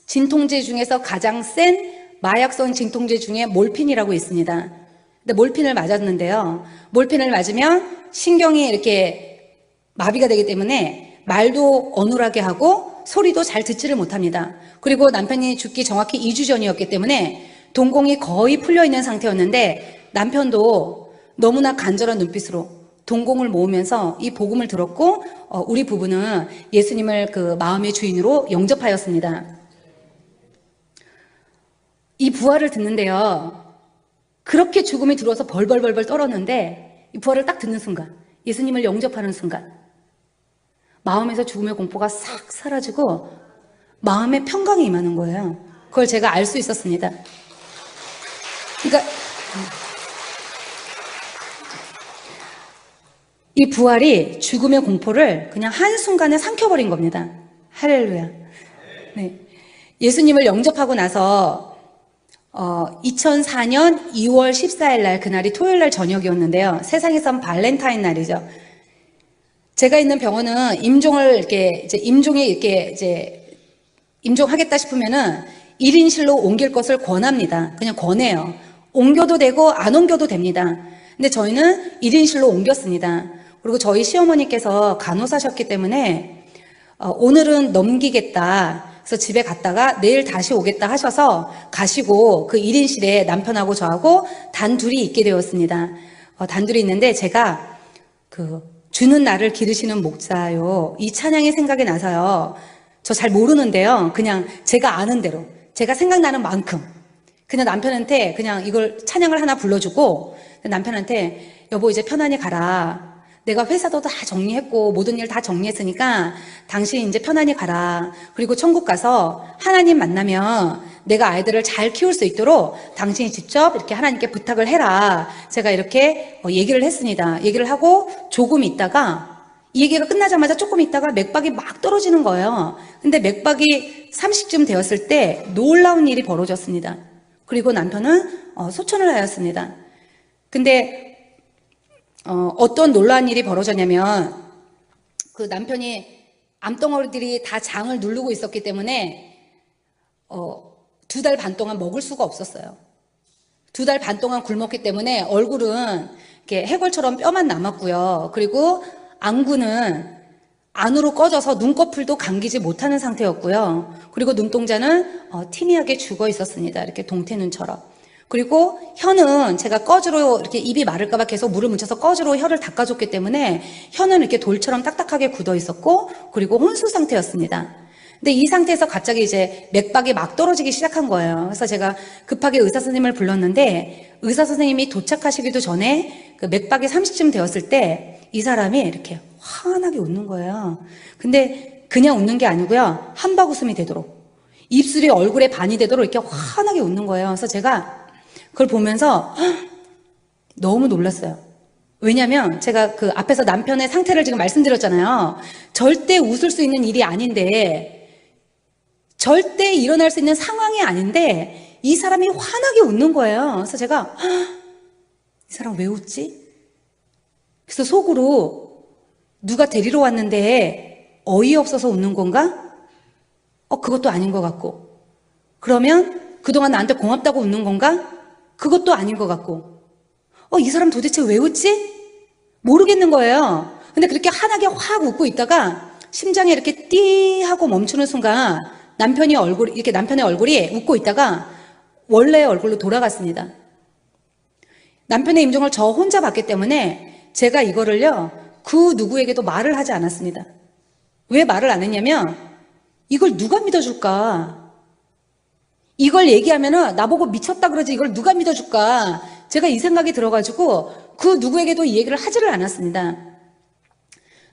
진통제 중에서 가장 센 마약성 진통제 중에 몰핀이라고 있습니다. 근데 몰핀을 맞았는데요, 몰핀을 맞으면 신경이 이렇게 마비가 되기 때문에 말도 어눌하게 하고 소리도 잘 듣지를 못합니다. 그리고 남편이 죽기 정확히 2주 전이었기 때문에 동공이 거의 풀려있는 상태였는데 남편도 너무나 간절한 눈빛으로 동공을 모으면서 이 복음을 들었고 우리 부부는 예수님을 그 마음의 주인으로 영접하였습니다. 이 부활을 듣는데요, 그렇게 죽음이 들어와서 벌벌벌벌 떨었는데 이 부활을 딱 듣는 순간, 예수님을 영접하는 순간 마음에서 죽음의 공포가 싹 사라지고 마음의 평강이 임하는 거예요. 그걸 제가 알 수 있었습니다. 그러니까 이 부활이 죽음의 공포를 그냥 한순간에 삼켜버린 겁니다. 할렐루야. 네. 예수님을 영접하고 나서 2004년 2월 14일 날, 그날이 토요일 날 저녁이었는데요. 세상에선 발렌타인 날이죠. 제가 있는 병원은 임종이 이렇게 임종하겠다 싶으면은 1인실로 옮길 것을 권합니다. 그냥 권해요. 옮겨도 되고 안 옮겨도 됩니다. 근데 저희는 1인실로 옮겼습니다. 그리고 저희 시어머니께서 간호사셨기 때문에 오늘은 넘기겠다. 그래서 집에 갔다가 내일 다시 오겠다 하셔서 가시고 그 1인실에 남편하고 저하고 단둘이 있게 되었습니다. 단둘이 있는데 제가 주는 나를 기르시는 목자요, 이 찬양이 생각이 나서요. 저 잘 모르는데요, 그냥 제가 아는 대로, 제가 생각나는 만큼 그냥 남편한테 그냥 이걸 찬양을 하나 불러주고 남편한테 여보 이제 편안히 가라. 내가 회사도 다 정리했고 모든 일 다 정리했으니까 당신 이제 편안히 가라. 그리고 천국 가서 하나님 만나면 내가 아이들을 잘 키울 수 있도록 당신이 직접 이렇게 하나님께 부탁을 해라. 제가 이렇게 얘기를 했습니다. 얘기를 하고 조금 있다가 이 얘기가 끝나자마자 조금 있다가 맥박이 막 떨어지는 거예요. 근데 맥박이 30쯤 되었을 때 놀라운 일이 벌어졌습니다. 그리고 남편은 소천을 하였습니다. 근데 어떤 놀라운 일이 벌어졌냐면 그 남편이 암덩어리들이 다 장을 누르고 있었기 때문에 2달 반 동안 먹을 수가 없었어요. 2달 반 동안 굶었기 때문에 얼굴은 이렇게 해골처럼 뼈만 남았고요. 그리고 안구는 안으로 꺼져서 눈꺼풀도 감기지 못하는 상태였고요. 그리고 눈동자는 티니하게 죽어 있었습니다. 이렇게 동태눈처럼. 그리고 혀는 제가 꺼즈로 이렇게 입이 마를까봐 계속 물을 묻혀서 꺼즈로 혀를 닦아줬기 때문에 혀는 이렇게 돌처럼 딱딱하게 굳어 있었고, 그리고 혼수 상태였습니다. 근데 이 상태에서 갑자기 이제 맥박이 막 떨어지기 시작한 거예요. 그래서 제가 급하게 의사 선생님을 불렀는데 의사 선생님이 도착하시기도 전에 그 맥박이 30쯤 되었을 때 이 사람이 이렇게 환하게 웃는 거예요. 근데 그냥 웃는 게 아니고요. 한바구음이 되도록 입술이 얼굴에 반이 되도록 이렇게 환하게 웃는 거예요. 그래서 제가 그걸 보면서 너무 놀랐어요. 왜냐면 제가 그 앞에서 남편의 상태를 지금 말씀드렸잖아요. 절대 웃을 수 있는 일이 아닌데, 절대 일어날 수 있는 상황이 아닌데 이 사람이 환하게 웃는 거예요. 그래서 제가 이 사람 왜 웃지? 그래서 속으로 누가 데리러 왔는데 어이없어서 웃는 건가? 그것도 아닌 것 같고, 그러면 그동안 나한테 고맙다고 웃는 건가? 그것도 아닌 것 같고, 이 사람 도대체 왜 웃지? 모르겠는 거예요. 근데 그렇게 환하게 확 웃고 있다가 심장이 이렇게 띠 하고 멈추는 순간 남편의 얼굴이 웃고 있다가 원래의 얼굴로 돌아갔습니다. 남편의 임종을 저 혼자 봤기 때문에 제가 이거를요, 그 누구에게도 말을 하지 않았습니다. 왜 말을 안 했냐면, 이걸 누가 믿어줄까? 이걸 얘기하면은 나보고 미쳤다 그러지 이걸 누가 믿어줄까? 제가 이 생각이 들어가지고 그 누구에게도 이 얘기를 하지를 않았습니다.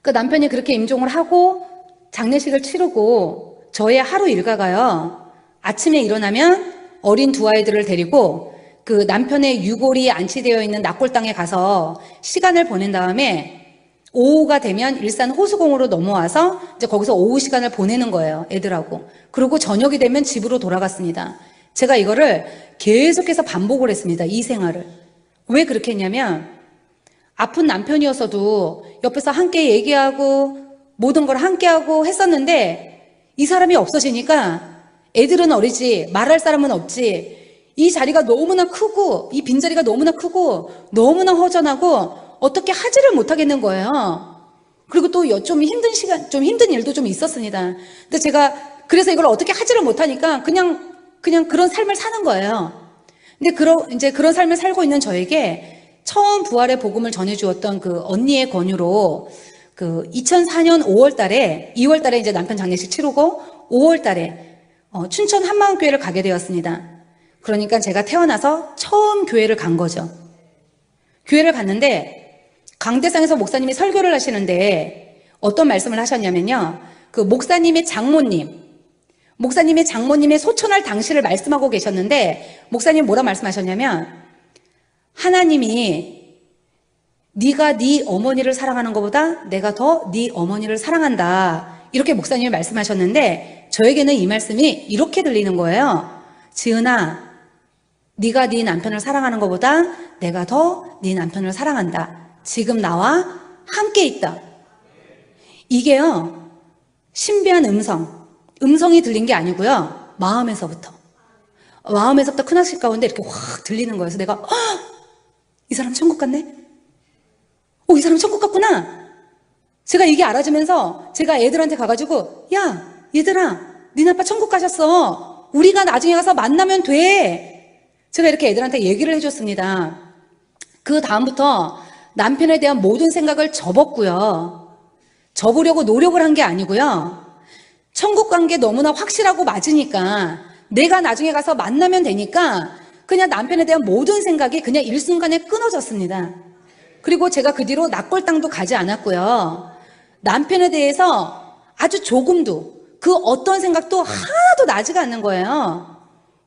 그 남편이 그렇게 임종을 하고 장례식을 치르고 저의 하루 일과가요, 아침에 일어나면 어린 두 아이들을 데리고 그 남편의 유골이 안치되어 있는 낙골당에 가서 시간을 보낸 다음에 오후가 되면 일산 호수공으로 넘어와서 이제 거기서 오후 시간을 보내는 거예요, 애들하고. 그리고 저녁이 되면 집으로 돌아갔습니다. 제가 이거를 계속해서 반복을 했습니다, 이 생활을. 왜 그렇게 했냐면, 아픈 남편이었어도 옆에서 함께 얘기하고 모든 걸 함께 하고 했었는데 이 사람이 없어지니까 애들은 어리지 말할 사람은 없지, 이 자리가 너무나 크고 이 빈자리가 너무나 크고 너무나 허전하고 어떻게 하지를 못하겠는 거예요. 그리고 또 좀 힘든 일도 좀 있었습니다. 근데 제가 그래서 이걸 어떻게 하지를 못하니까 그냥 그런 삶을 사는 거예요. 근데 이제 그런 삶을 살고 있는 저에게 처음 부활의 복음을 전해주었던 그 언니의 권유로 그 2004년 2월 달에 이제 남편 장례식 치르고 5월 달에 춘천 한마음교회를 가게 되었습니다. 그러니까 제가 태어나서 처음 교회를 간 거죠. 교회를 갔는데 강대상에서 목사님이 설교를 하시는데 어떤 말씀을 하셨냐면요, 그 목사님의 장모님의 소천할 당시를 말씀하고 계셨는데 목사님 뭐라 말씀하셨냐면, 하나님이 네가 네 어머니를 사랑하는 것보다 내가 더 네 어머니를 사랑한다, 이렇게 목사님이 말씀하셨는데 저에게는 이 말씀이 이렇게 들리는 거예요. 지은아, 네가 네 남편을 사랑하는 것보다 내가 더 네 남편을 사랑한다. 지금 나와 함께 있다. 이게요, 신비한 음성이 들린 게 아니고요, 마음에서부터 큰악식 가운데 이렇게 확 들리는 거예요. 그래서 내가 이 사람 천국 갔네? 이 사람 천국 갔구나. 제가 이게 알아지면서 제가 애들한테 가가지고, 야 얘들아, 니네 아빠 천국 가셨어. 우리가 나중에 가서 만나면 돼. 제가 이렇게 애들한테 얘기를 해줬습니다. 그 다음부터 남편에 대한 모든 생각을 접었고요. 접으려고 노력을 한 게 아니고요. 천국 간 게 너무나 확실하고 맞으니까 내가 나중에 가서 만나면 되니까 그냥 남편에 대한 모든 생각이 그냥 일순간에 끊어졌습니다. 그리고 제가 그 뒤로 납골당도 가지 않았고요. 남편에 대해서 아주 조금도 그 어떤 생각도 하나도 나지가 않는 거예요.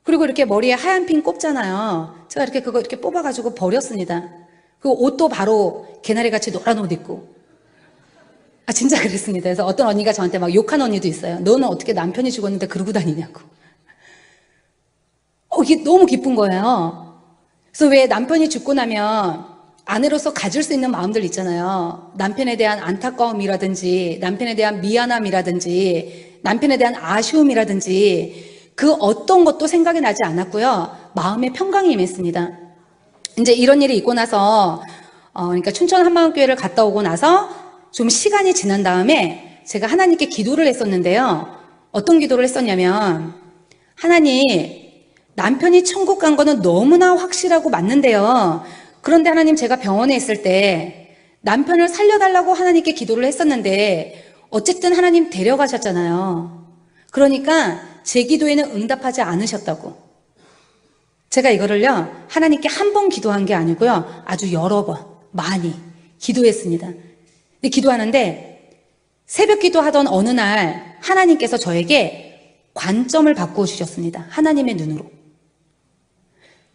그리고 이렇게 머리에 하얀 핀 꼽잖아요. 제가 이렇게 그거 이렇게 뽑아가지고 버렸습니다. 그 옷도 바로 개나리같이 노란 옷 입고. 아, 진짜 그랬습니다. 그래서 어떤 언니가 저한테 막 욕한 언니도 있어요. 너는 어떻게 남편이 죽었는데 그러고 다니냐고. 이게 너무 기쁜 거예요. 그래서 왜 남편이 죽고 나면 아내로서 가질 수 있는 마음들 있잖아요. 남편에 대한 안타까움이라든지, 남편에 대한 미안함이라든지, 남편에 대한 아쉬움이라든지, 그 어떤 것도 생각이 나지 않았고요. 마음의 평강이 임했습니다. 이제 이런 일이 있고 나서, 그러니까 춘천 한마음교회를 갔다 오고 나서 좀 시간이 지난 다음에 제가 하나님께 기도를 했었는데요. 어떤 기도를 했었냐면, 하나님, 남편이 천국 간 거는 너무나 확실하고 맞는데요. 그런데 하나님, 제가 병원에 있을 때 남편을 살려달라고 하나님께 기도를 했었는데 어쨌든 하나님 데려가셨잖아요. 그러니까 제 기도에는 응답하지 않으셨다고. 제가 이거를요, 하나님께 한 번 기도한 게 아니고요, 아주 여러 번 많이 기도했습니다. 근데 기도하는데 새벽 기도하던 어느 날 하나님께서 저에게 관점을 바꿔주셨습니다. 하나님의 눈으로.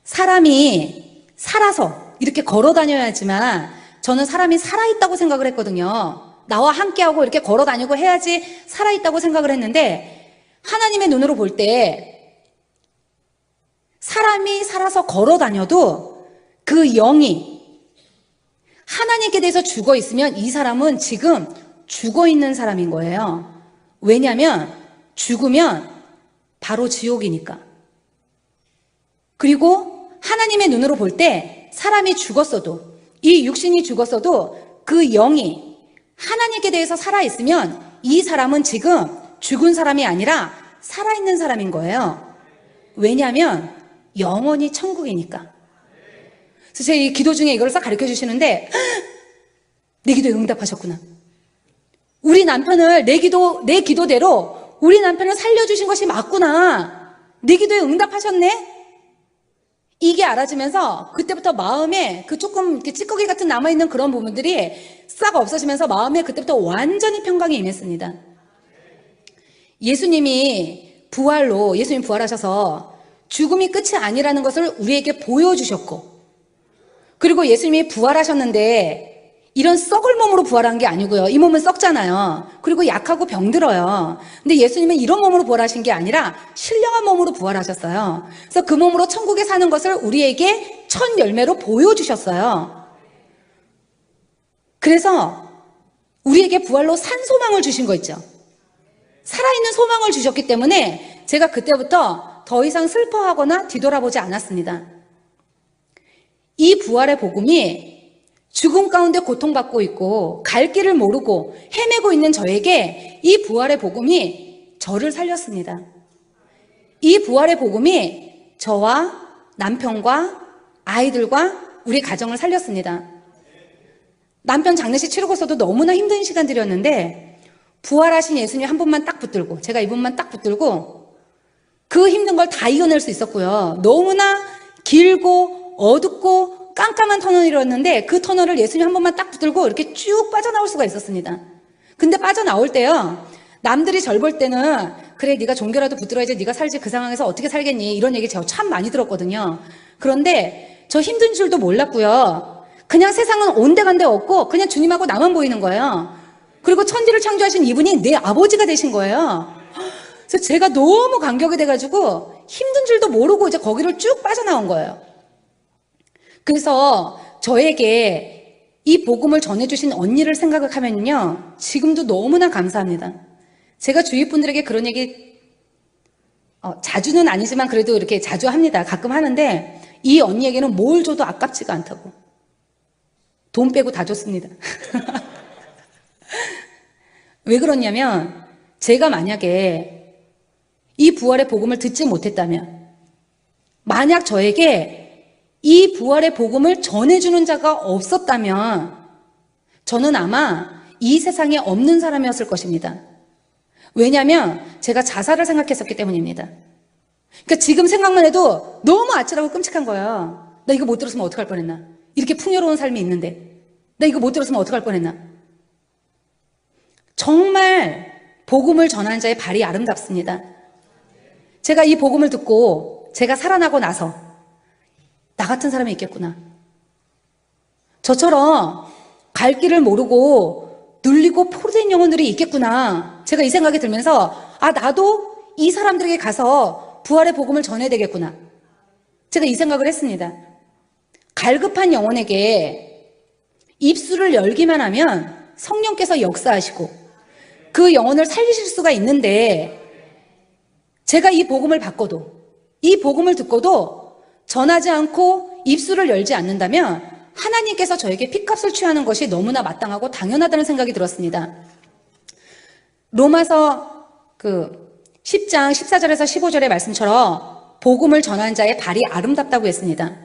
사람이 살아서 이렇게 걸어 다녀야지만 저는 사람이 살아있다고 생각을 했거든요. 나와 함께하고 이렇게 걸어 다니고 해야지 살아있다고 생각을 했는데 하나님의 눈으로 볼 때 사람이 살아서 걸어 다녀도 그 영이 하나님께 대해서 죽어 있으면 이 사람은 지금 죽어 있는 사람인 거예요. 왜냐하면 죽으면 바로 지옥이니까. 그리고 하나님의 눈으로 볼 때 사람이 죽었어도, 이 육신이 죽었어도 그 영이 하나님께 대해서 살아있으면 이 사람은 지금 죽은 사람이 아니라 살아있는 사람인 거예요. 왜냐하면 영원히 천국이니까. 그래서 제 이 기도 중에 이걸 싹 가르쳐 주시는데 내 기도에 응답하셨구나. 우리 남편을 내 기도대로 우리 남편을 살려주신 것이 맞구나. 내 기도에 응답하셨네. 이게 알아지면서 그때부터 마음에 그 조금 이렇게 찌꺼기 같은 남아있는 그런 부분들이 싹 없어지면서 마음에 그때부터 완전히 평강이 임했습니다. 예수님이 부활하셔서 죽음이 끝이 아니라는 것을 우리에게 보여주셨고, 그리고 예수님이 부활하셨는데 이런 썩을 몸으로 부활한 게 아니고요. 이 몸은 썩잖아요. 그리고 약하고 병들어요. 근데 예수님은 이런 몸으로 부활하신 게 아니라 신령한 몸으로 부활하셨어요. 그래서 그 몸으로 천국에 사는 것을 우리에게 첫 열매로 보여주셨어요. 그래서 우리에게 부활로 산 소망을 주신 거 있죠. 살아있는 소망을 주셨기 때문에 제가 그때부터 더 이상 슬퍼하거나 뒤돌아보지 않았습니다. 이 부활의 복음이 죽음 가운데 고통받고 있고 갈 길을 모르고 헤매고 있는 저에게 이 부활의 복음이 저를 살렸습니다. 이 부활의 복음이 저와 남편과 아이들과 우리 가정을 살렸습니다. 남편 장례식 치르고서도 너무나 힘든 시간들이었는데 부활하신 예수님 한 분만 딱 붙들고, 제가 이분만 딱 붙들고 그 힘든 걸 다 이겨낼 수 있었고요. 너무나 길고 어둡고 깜깜한 터널이었는데 그 터널을 예수님 한 번만 딱 붙들고 이렇게 쭉 빠져나올 수가 있었습니다. 근데 빠져나올 때요, 남들이 절 볼 때는 그래 네가 종교라도 붙들어야지 네가 살지 그 상황에서 어떻게 살겠니, 이런 얘기 제가 참 많이 들었거든요. 그런데 저 힘든 줄도 몰랐고요. 그냥 세상은 온데간데 없고 그냥 주님하고 나만 보이는 거예요. 그리고 천지를 창조하신 이분이 내 아버지가 되신 거예요. 그래서 제가 너무 감격이 돼가지고 힘든 줄도 모르고 이제 거기를 쭉 빠져나온 거예요. 그래서 저에게 이 복음을 전해주신 언니를 생각을 하면요, 지금도 너무나 감사합니다. 제가 주위 분들에게 그런 얘기 자주는 아니지만 그래도 이렇게 자주 합니다. 가끔 하는데 이 언니에게는 뭘 줘도 아깝지가 않다고. 돈 빼고 다 줬습니다. 왜 그러냐면 제가 만약에 이 부활의 복음을 듣지 못했다면, 만약 저에게 이 부활의 복음을 전해주는 자가 없었다면 저는 아마 이 세상에 없는 사람이었을 것입니다. 왜냐하면 제가 자살을 생각했었기 때문입니다. 그러니까 지금 생각만 해도 너무 아찔하고 끔찍한 거예요. 나 이거 못 들었으면 어떡할 뻔했나. 이렇게 풍요로운 삶이 있는데. 나 이거 못 들었으면 어떡할 뻔했나? 정말 복음을 전하는 자의 발이 아름답습니다. 제가 이 복음을 듣고 제가 살아나고 나서 나 같은 사람이 있겠구나. 저처럼 갈 길을 모르고 눌리고 포로된 영혼들이 있겠구나. 제가 이 생각이 들면서 나도 이 사람들에게 가서 부활의 복음을 전해야 되겠구나. 제가 이 생각을 했습니다. 갈급한 영혼에게 입술을 열기만 하면 성령께서 역사하시고 그 영혼을 살리실 수가 있는데, 제가 이 복음을 받고도, 이 복음을 듣고도 전하지 않고 입술을 열지 않는다면 하나님께서 저에게 핏값을 취하는 것이 너무나 마땅하고 당연하다는 생각이 들었습니다. 로마서 10장 14절에서 15절의 말씀처럼 복음을 전하는 자의 발이 아름답다고 했습니다.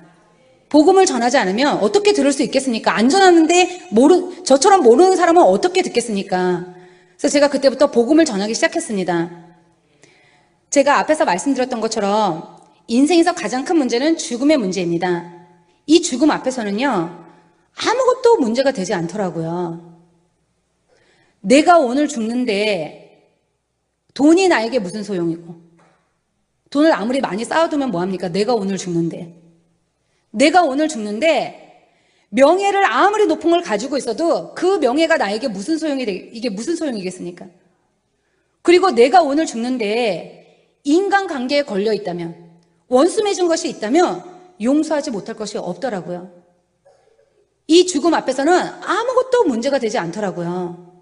복음을 전하지 않으면 어떻게 들을 수 있겠습니까? 안 전하는데 저처럼 모르는 사람은 어떻게 듣겠습니까? 그래서 제가 그때부터 복음을 전하기 시작했습니다. 제가 앞에서 말씀드렸던 것처럼 인생에서 가장 큰 문제는 죽음의 문제입니다. 이 죽음 앞에서는요, 아무것도 문제가 되지 않더라고요. 내가 오늘 죽는데 돈이 나에게 무슨 소용이고, 돈을 아무리 많이 쌓아두면 뭐합니까? 내가 오늘 죽는데 명예를 아무리 높은 걸 가지고 있어도 그 명예가 나에게 무슨 이게 무슨 소용이겠습니까? 그리고 내가 오늘 죽는데 인간관계에 걸려 있다면, 원수 맺은 것이 있다면 용서하지 못할 것이 없더라고요. 이 죽음 앞에서는 아무것도 문제가 되지 않더라고요.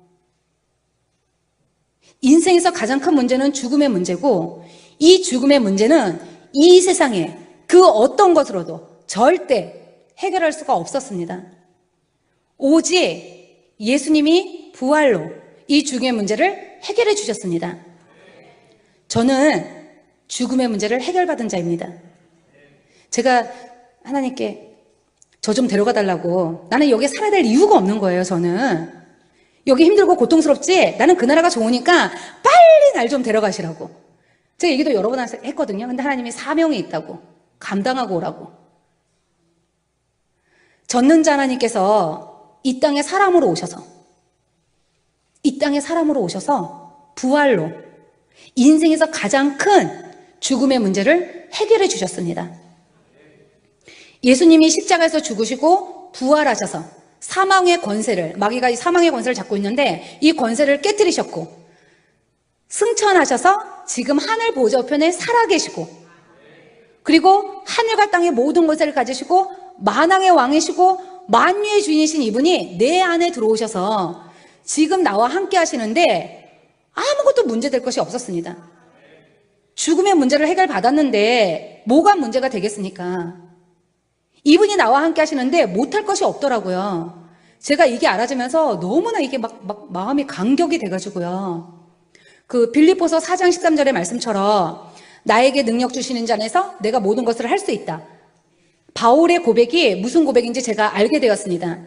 인생에서 가장 큰 문제는 죽음의 문제고, 이 죽음의 문제는 이 세상에 그 어떤 것으로도 절대 해결할 수가 없었습니다. 오직 예수님이 부활로 이 죽음의 문제를 해결해 주셨습니다. 저는 죽음의 문제를 해결받은 자입니다. 제가 하나님께 저 좀 데려가 달라고, 나는 여기에 살아야 될 이유가 없는 거예요. 저는 여기 힘들고 고통스럽지, 나는 그 나라가 좋으니까 빨리 날 좀 데려가시라고. 제가 얘기도 여러 번 했거든요. 근데 하나님이 사명이 있다고, 감당하고 오라고. 전능자 하나님께서 이 땅에 사람으로 오셔서 부활로 인생에서 가장 큰 죽음의 문제를 해결해 주셨습니다. 예수님이 십자가에서 죽으시고 부활하셔서 사망의 권세를, 마귀가 이 사망의 권세를 잡고 있는데 이 권세를 깨뜨리셨고, 승천하셔서 지금 하늘 보좌 우편에 살아계시고, 그리고 하늘과 땅의 모든 권세를 가지시고 만왕의 왕이시고 만유의 주인이신 이분이 내 안에 들어오셔서 지금 나와 함께 하시는데 아무것도 문제될 것이 없었습니다. 죽음의 문제를 해결받았는데 뭐가 문제가 되겠습니까? 이분이 나와 함께 하시는데 못할 것이 없더라고요. 제가 이게 알아지면서 너무나 이게 막 마음이 감격이 돼가지고요. 빌립보서 4장 13절의 말씀처럼 나에게 능력 주시는 자 안에서 내가 모든 것을 할 수 있다. 바울의 고백이 무슨 고백인지 제가 알게 되었습니다.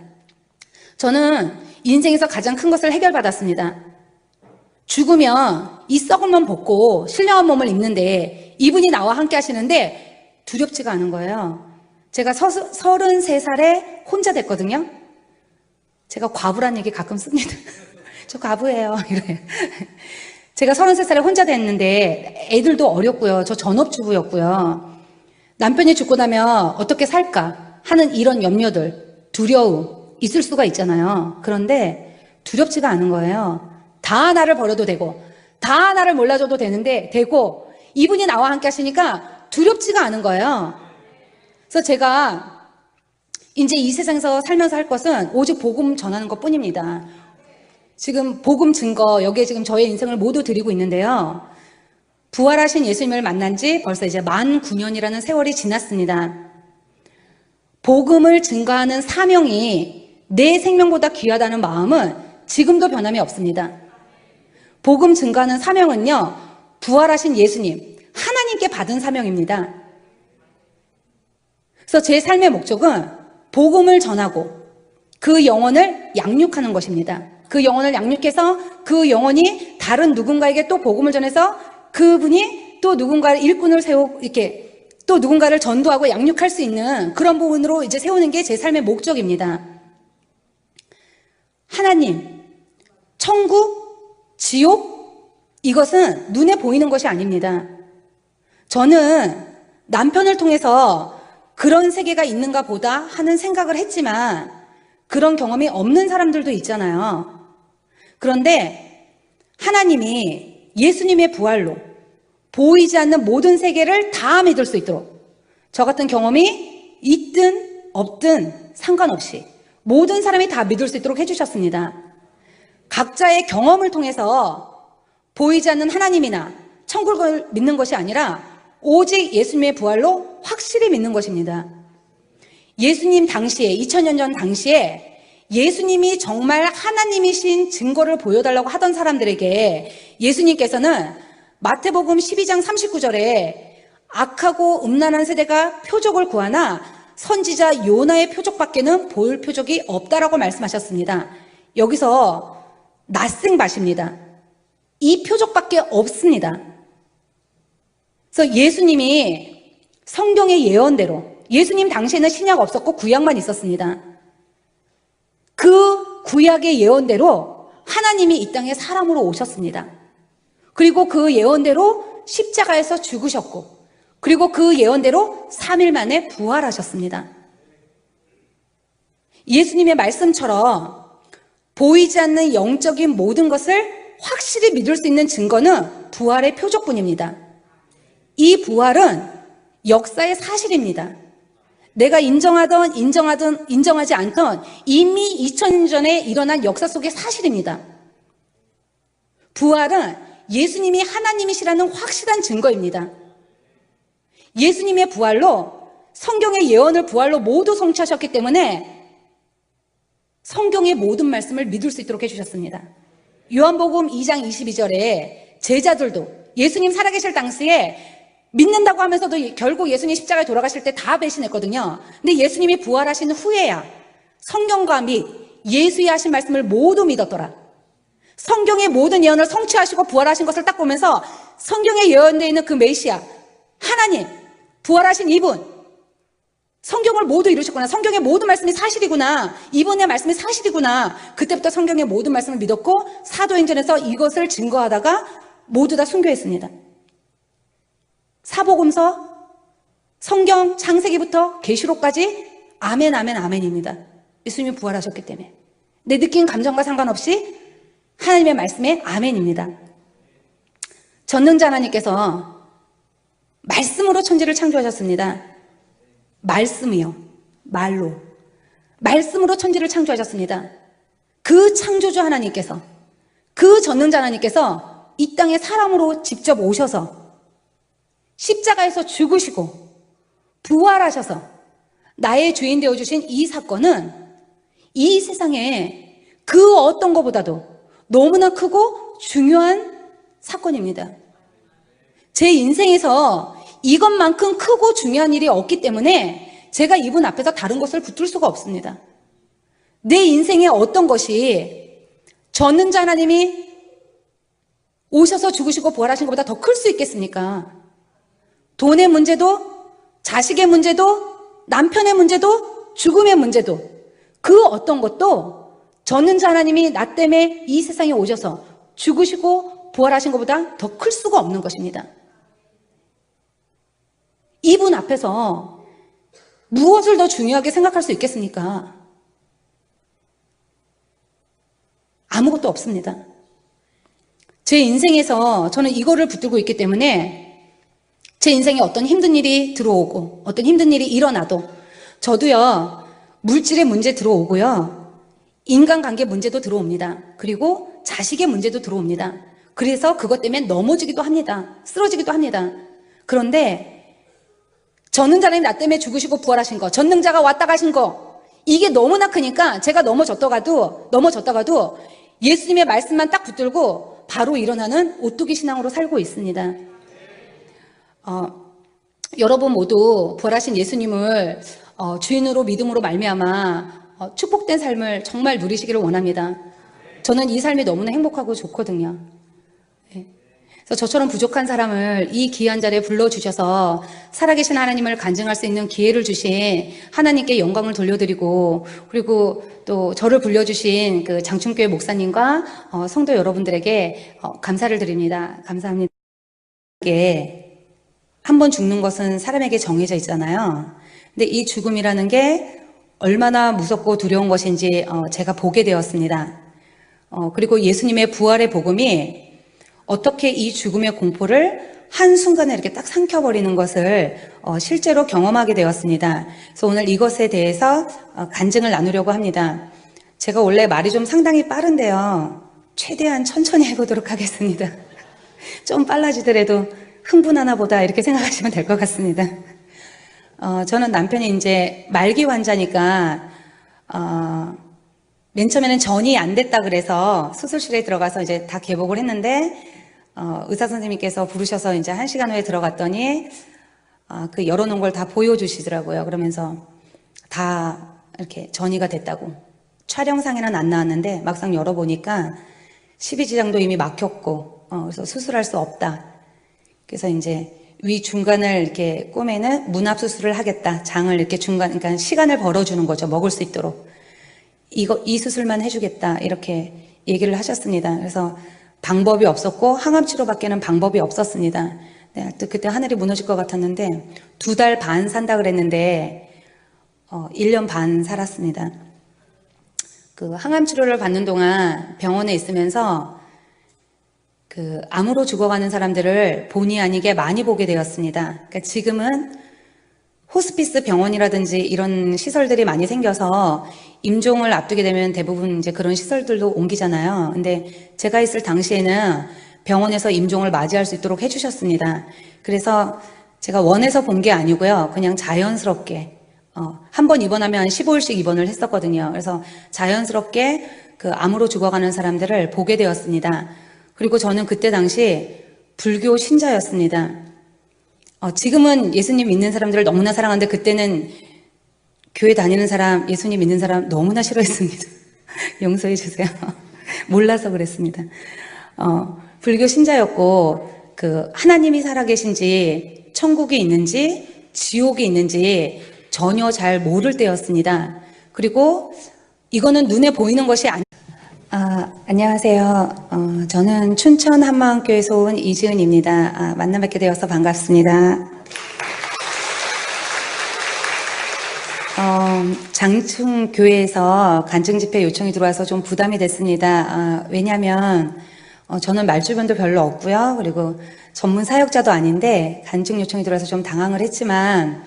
저는 인생에서 가장 큰 것을 해결받았습니다. 죽으면 이 썩은 몸 벗고 신령한 몸을 입는데 이분이 나와 함께 하시는데 두렵지가 않은 거예요. 제가 33살에 혼자 됐거든요. 제가 과부란 얘기 가끔 씁니다. 저 과부예요. 이래요. 제가 33살에 혼자 됐는데 애들도 어렸고요. 저 전업주부였고요. 남편이 죽고 나면 어떻게 살까 하는 이런 염려들, 두려움 있을 수가 있잖아요. 그런데 두렵지가 않은 거예요. 다 나를 버려도 되고 다 나를 몰라줘도 되고 이분이 나와 함께 하시니까 두렵지가 않은 거예요. 그래서 제가 이제 이 세상에서 살면서 할 것은 오직 복음 전하는 것 뿐입니다. 지금 복음 증거, 여기에 지금 저의 인생을 모두 드리고 있는데요. 부활하신 예수님을 만난 지 벌써 이제 만 9년이라는 세월이 지났습니다. 복음을 증거하는 사명이 내 생명보다 귀하다는 마음은 지금도 변함이 없습니다. 복음 증거하는 사명은요, 부활하신 예수님, 하나님께 받은 사명입니다. 그래서 제 삶의 목적은 복음을 전하고 그 영혼을 양육하는 것입니다. 그 영혼을 양육해서 그 영혼이 다른 누군가에게 또 복음을 전해서 그분이 또 누군가를 일꾼을 세우고 이렇게 또 누군가를 전도하고 양육할 수 있는 그런 부분으로 이제 세우는 게 제 삶의 목적입니다. 하나님, 천국, 지옥, 이것은 눈에 보이는 것이 아닙니다. 저는 남편을 통해서 그런 세계가 있는가 보다 하는 생각을 했지만 그런 경험이 없는 사람들도 있잖아요. 그런데 하나님이 예수님의 부활로 보이지 않는 모든 세계를 다 믿을 수 있도록 저 같은 경험이 있든 없든 상관없이 모든 사람이 다 믿을 수 있도록 해주셨습니다. 각자의 경험을 통해서 보이지 않는 하나님이나 천국을 믿는 것이 아니라 오직 예수님의 부활로 확실히 믿는 것입니다. 예수님 당시에 2000년 전 당시에 예수님이 정말 하나님이신 증거를 보여달라고 하던 사람들에게 예수님께서는 마태복음 12장 39절에 악하고 음란한 세대가 표적을 구하나 선지자 요나의 표적밖에는 보일 표적이 없다라고 말씀하셨습니다. 여기서 nothing bat입니다. 이 표적밖에 없습니다. 그래서 예수님이 성경의 예언대로 예수님 당시에는 신약 없었고 구약만 있었습니다. 그 구약의 예언대로 하나님이 이 땅에 사람으로 오셨습니다. 그리고 그 예언대로 십자가에서 죽으셨고 그리고 그 예언대로 3일 만에 부활하셨습니다. 예수님의 말씀처럼 보이지 않는 영적인 모든 것을 확실히 믿을 수 있는 증거는 부활의 표적뿐입니다. 이 부활은 역사의 사실입니다. 내가 인정하던 인정하지 않던 이미 2000년 전에 일어난 역사 속의 사실입니다. 부활은 예수님이 하나님이시라는 확실한 증거입니다. 예수님의 부활로 성경의 예언을 부활로 모두 성취하셨기 때문에 성경의 모든 말씀을 믿을 수 있도록 해주셨습니다. 요한복음 2장 22절에 제자들도 예수님 살아계실 당시에 믿는다고 하면서도 결국 예수님 십자가에 돌아가실 때 다 배신했거든요. 근데 예수님이 부활하신 후에야 성경과 및 예수의 하신 말씀을 모두 믿었더라. 성경의 모든 예언을 성취하시고 부활하신 것을 딱 보면서 성경에 예언되어 있는 그 메시아 하나님 부활하신 이분 성경을 모두 이루셨구나. 성경의 모든 말씀이 사실이구나. 이분의 말씀이 사실이구나. 그때부터 성경의 모든 말씀을 믿었고 사도행전에서 이것을 증거하다가 모두 다 순교했습니다. 사복음서 성경 창세기부터 계시록까지 아멘 아멘 아멘입니다. 예수님이 부활하셨기 때문에 내 느낀 감정과 상관없이 하나님의 말씀에 아멘입니다. 전능자 하나님께서 말씀으로 천지를 창조하셨습니다. 말씀이요. 말로. 말씀으로 천지를 창조하셨습니다. 그 창조주 하나님께서 그 전능자 하나님께서 이 땅에 사람으로 직접 오셔서 십자가에서 죽으시고 부활하셔서 나의 주인 되어주신 이 사건은 이 세상에 그 어떤 것보다도 너무나 크고 중요한 사건입니다. 제 인생에서 이것만큼 크고 중요한 일이 없기 때문에 제가 이분 앞에서 다른 것을 붙들 수가 없습니다. 내 인생의 어떤 것이 전능자 하나님이 오셔서 죽으시고 부활하신 것보다 더 클 수 있겠습니까? 돈의 문제도, 자식의 문제도, 남편의 문제도, 죽음의 문제도 그 어떤 것도 전능자 하나님이 나 때문에 이 세상에 오셔서 죽으시고 부활하신 것보다 더 클 수가 없는 것입니다. 이분 앞에서 무엇을 더 중요하게 생각할 수 있겠습니까? 아무것도 없습니다. 제 인생에서 저는 이거를 붙들고 있기 때문에 제 인생에 어떤 힘든 일이 들어오고 어떤 힘든 일이 일어나도 저도요 물질의 문제 들어오고요 인간관계 문제도 들어옵니다. 그리고 자식의 문제도 들어옵니다. 그래서 그것 때문에 넘어지기도 합니다. 쓰러지기도 합니다. 그런데 전능자님 나 때문에 죽으시고 부활하신 거, 전능자가 왔다 가신 거 이게 너무나 크니까 제가 넘어졌다가도 예수님의 말씀만 딱 붙들고 바로 일어나는 오뚜기 신앙으로 살고 있습니다. 여러분 모두 부활하신 예수님을 주인으로 믿음으로 말미암아 축복된 삶을 정말 누리시기를 원합니다. 저는 이 삶이 너무나 행복하고 좋거든요. 그래서 저처럼 부족한 사람을 이 귀한 자리에 불러주셔서 살아계신 하나님을 간증할 수 있는 기회를 주신 하나님께 영광을 돌려드리고, 그리고 또 저를 불려주신 그 장충교회 목사님과 성도 여러분들에게 감사를 드립니다. 감사합니다. 한 번 죽는 것은 사람에게 정해져 있잖아요. 근데 이 죽음이라는 게 얼마나 무섭고 두려운 것인지 제가 보게 되었습니다. 그리고 예수님의 부활의 복음이 어떻게 이 죽음의 공포를 한순간에 이렇게 딱 삼켜버리는 것을 실제로 경험하게 되었습니다. 그래서 오늘 이것에 대해서 간증을 나누려고 합니다. 제가 원래 말이 좀 상당히 빠른데요. 최대한 천천히 해보도록 하겠습니다. 좀 빨라지더라도 흥분하나 보다 이렇게 생각하시면 될 것 같습니다. 저는 남편이 이제 말기 환자니까 맨 처음에는 전이 안 됐다 그래서 수술실에 들어가서 이제 다 개복을 했는데 의사 선생님께서 부르셔서 이제 1시간 후에 들어갔더니 그 열어놓은 걸 다 보여주시더라고요. 그러면서 다 이렇게 전이가 됐다고. 촬영상에는 안 나왔는데 막상 열어보니까 십이지장도 이미 막혔고 그래서 수술할 수 없다. 그래서 이제 위 중간을 이렇게 꼬매는 문합 수술을 하겠다. 장을 이렇게 그러니까 시간을 벌어주는 거죠. 먹을 수 있도록. 이 수술만 해주겠다. 이렇게 얘기를 하셨습니다. 그래서 방법이 없었고 항암 치료밖에는 방법이 없었습니다. 네, 그때 하늘이 무너질 것 같았는데 2달 반 산다 그랬는데 1년 반 살았습니다. 그 항암 치료를 받는 동안 병원에 있으면서 그 암으로 죽어가는 사람들을 본의 아니게 많이 보게 되었습니다. 그러니까 지금은 호스피스 병원이라든지 이런 시설들이 많이 생겨서 임종을 앞두게 되면 대부분 이제 그런 시설들도 옮기잖아요. 근데 제가 있을 당시에는 병원에서 임종을 맞이할 수 있도록 해주셨습니다. 그래서 제가 원해서 본 게 아니고요. 그냥 자연스럽게 한 번 입원하면 15일씩 입원을 했었거든요. 그래서 자연스럽게 그 암으로 죽어가는 사람들을 보게 되었습니다. 그리고 저는 그때 당시 불교 신자였습니다. 지금은 예수님 믿는 사람들을 너무나 사랑하는데 그때는 교회 다니는 사람, 예수님 믿는 사람 너무나 싫어했습니다. 용서해 주세요. 몰라서 그랬습니다. 불교 신자였고 그 하나님이 살아계신지 천국이 있는지 지옥이 있는지 전혀 잘 모를 때였습니다. 그리고 이거는 눈에 보이는 것이 안녕하세요. 저는 춘천 한마음교회에서 온 이지은입니다. 만나 뵙게 되어서 반갑습니다. 장충교회에서 간증집회 요청이 들어와서 좀 부담이 됐습니다. 왜냐하면 저는 말주변도 별로 없고요. 그리고 전문 사역자도 아닌데 간증 요청이 들어와서 좀 당황을 했지만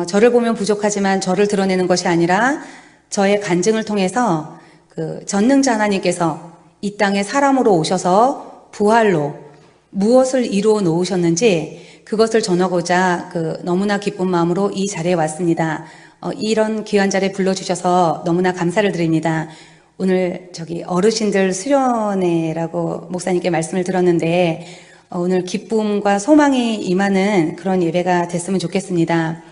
저를 보면 부족하지만 저를 드러내는 것이 아니라 저의 간증을 통해서 그 전능자 하나님께서 이 땅에 사람으로 오셔서 부활로 무엇을 이루어 놓으셨는지 그것을 전하고자 그 너무나 기쁜 마음으로 이 자리에 왔습니다. 이런 귀한 자리에 불러주셔서 너무나 감사를 드립니다. 오늘 어르신들 수련회라고 목사님께 말씀을 들었는데 오늘 기쁨과 소망이 임하는 그런 예배가 됐으면 좋겠습니다.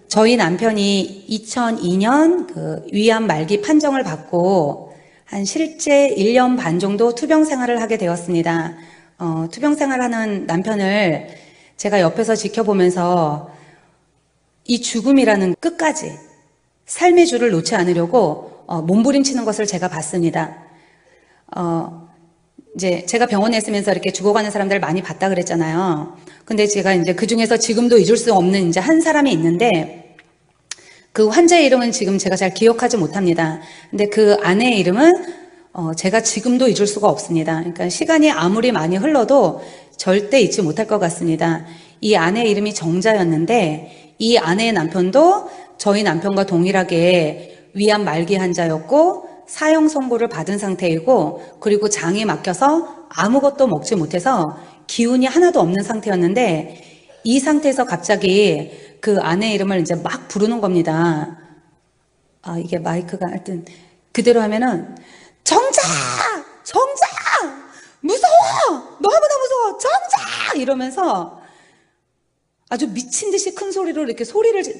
저희 남편이 2002년 그 위암 말기 판정을 받고 한 실제 1년 반 정도 투병 생활을 하게 되었습니다. 투병 생활하는 남편을 제가 옆에서 지켜보면서 이 죽음이라는 끝까지 삶의 줄을 놓지 않으려고 몸부림치는 것을 제가 봤습니다. 이제 제가 병원에 있으면서 이렇게 죽어가는 사람들을 많이 봤다 그랬잖아요. 근데 제가 이제 그 중에서 지금도 잊을 수 없는 이제 한 사람이 있는데 그 환자의 이름은 지금 제가 잘 기억하지 못합니다. 근데 그 아내의 이름은 제가 지금도 잊을 수가 없습니다. 그러니까 시간이 아무리 많이 흘러도 절대 잊지 못할 것 같습니다. 이 아내의 이름이 정자였는데 이 아내의 남편도 저희 남편과 동일하게 위암 말기 환자였고 사형 선고를 받은 상태이고 그리고 장이 막혀서 아무것도 먹지 못해서 기운이 하나도 없는 상태였는데 이 상태에서 갑자기 그 아내의 이름을 이제 막 부르는 겁니다. 이게 마이크가 하여튼 그대로 하면은 정자! 정자! 무서워! 너무나 무서워! 정자! 이러면서 아주 미친 듯이 큰 소리로 이렇게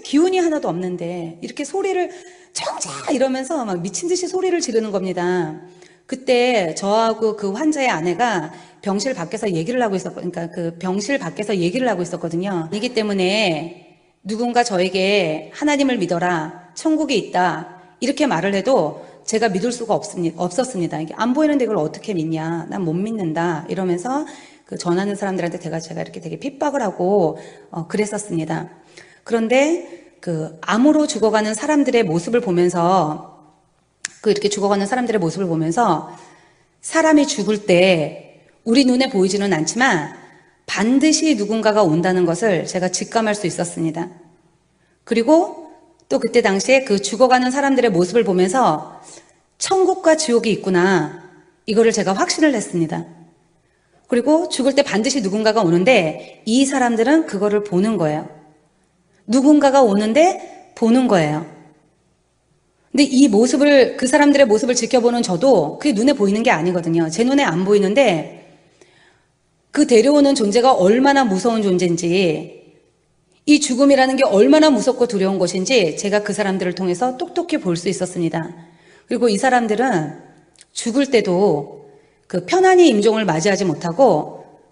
기운이 하나도 없는데 이렇게 소리를 정자! 이러면서 막 미친 듯이 소리를 지르는 겁니다. 그때 저하고 그 환자의 아내가 병실 밖에서 얘기를 하고 그러니까 그 병실 밖에서 얘기를 하고 있었거든요. 이기 때문에 누군가 저에게 하나님을 믿어라, 천국이 있다, 이렇게 말을 해도 제가 믿을 수가 없었습니다. 이게 안 보이는데 이걸 어떻게 믿냐, 난 못 믿는다, 이러면서 그 전하는 사람들한테 제가 이렇게 되게 핍박을 하고 그랬었습니다. 그런데 그 암으로 죽어가는 사람들의 모습을 보면서 이렇게 죽어가는 사람들의 모습을 보면서 사람이 죽을 때 우리 눈에 보이지는 않지만 반드시 누군가가 온다는 것을 제가 직감할 수 있었습니다. 그리고 또 그때 당시에 그 죽어가는 사람들의 모습을 보면서 천국과 지옥이 있구나, 이거를 제가 확신을 했습니다. 그리고 죽을 때 반드시 누군가가 오는데 이 사람들은 그거를 보는 거예요. 누군가가 오는데 보는 거예요. 근데 이 모습을, 그 사람들의 모습을 지켜보는 저도 그게 눈에 보이는 게 아니거든요. 제 눈에 안 보이는데 그 데려오는 존재가 얼마나 무서운 존재인지, 이 죽음이라는 게 얼마나 무섭고 두려운 것인지 제가 그 사람들을 통해서 똑똑히 볼 수 있었습니다. 그리고 이 사람들은 죽을 때도 그 편안히 임종을 맞이하지 못하고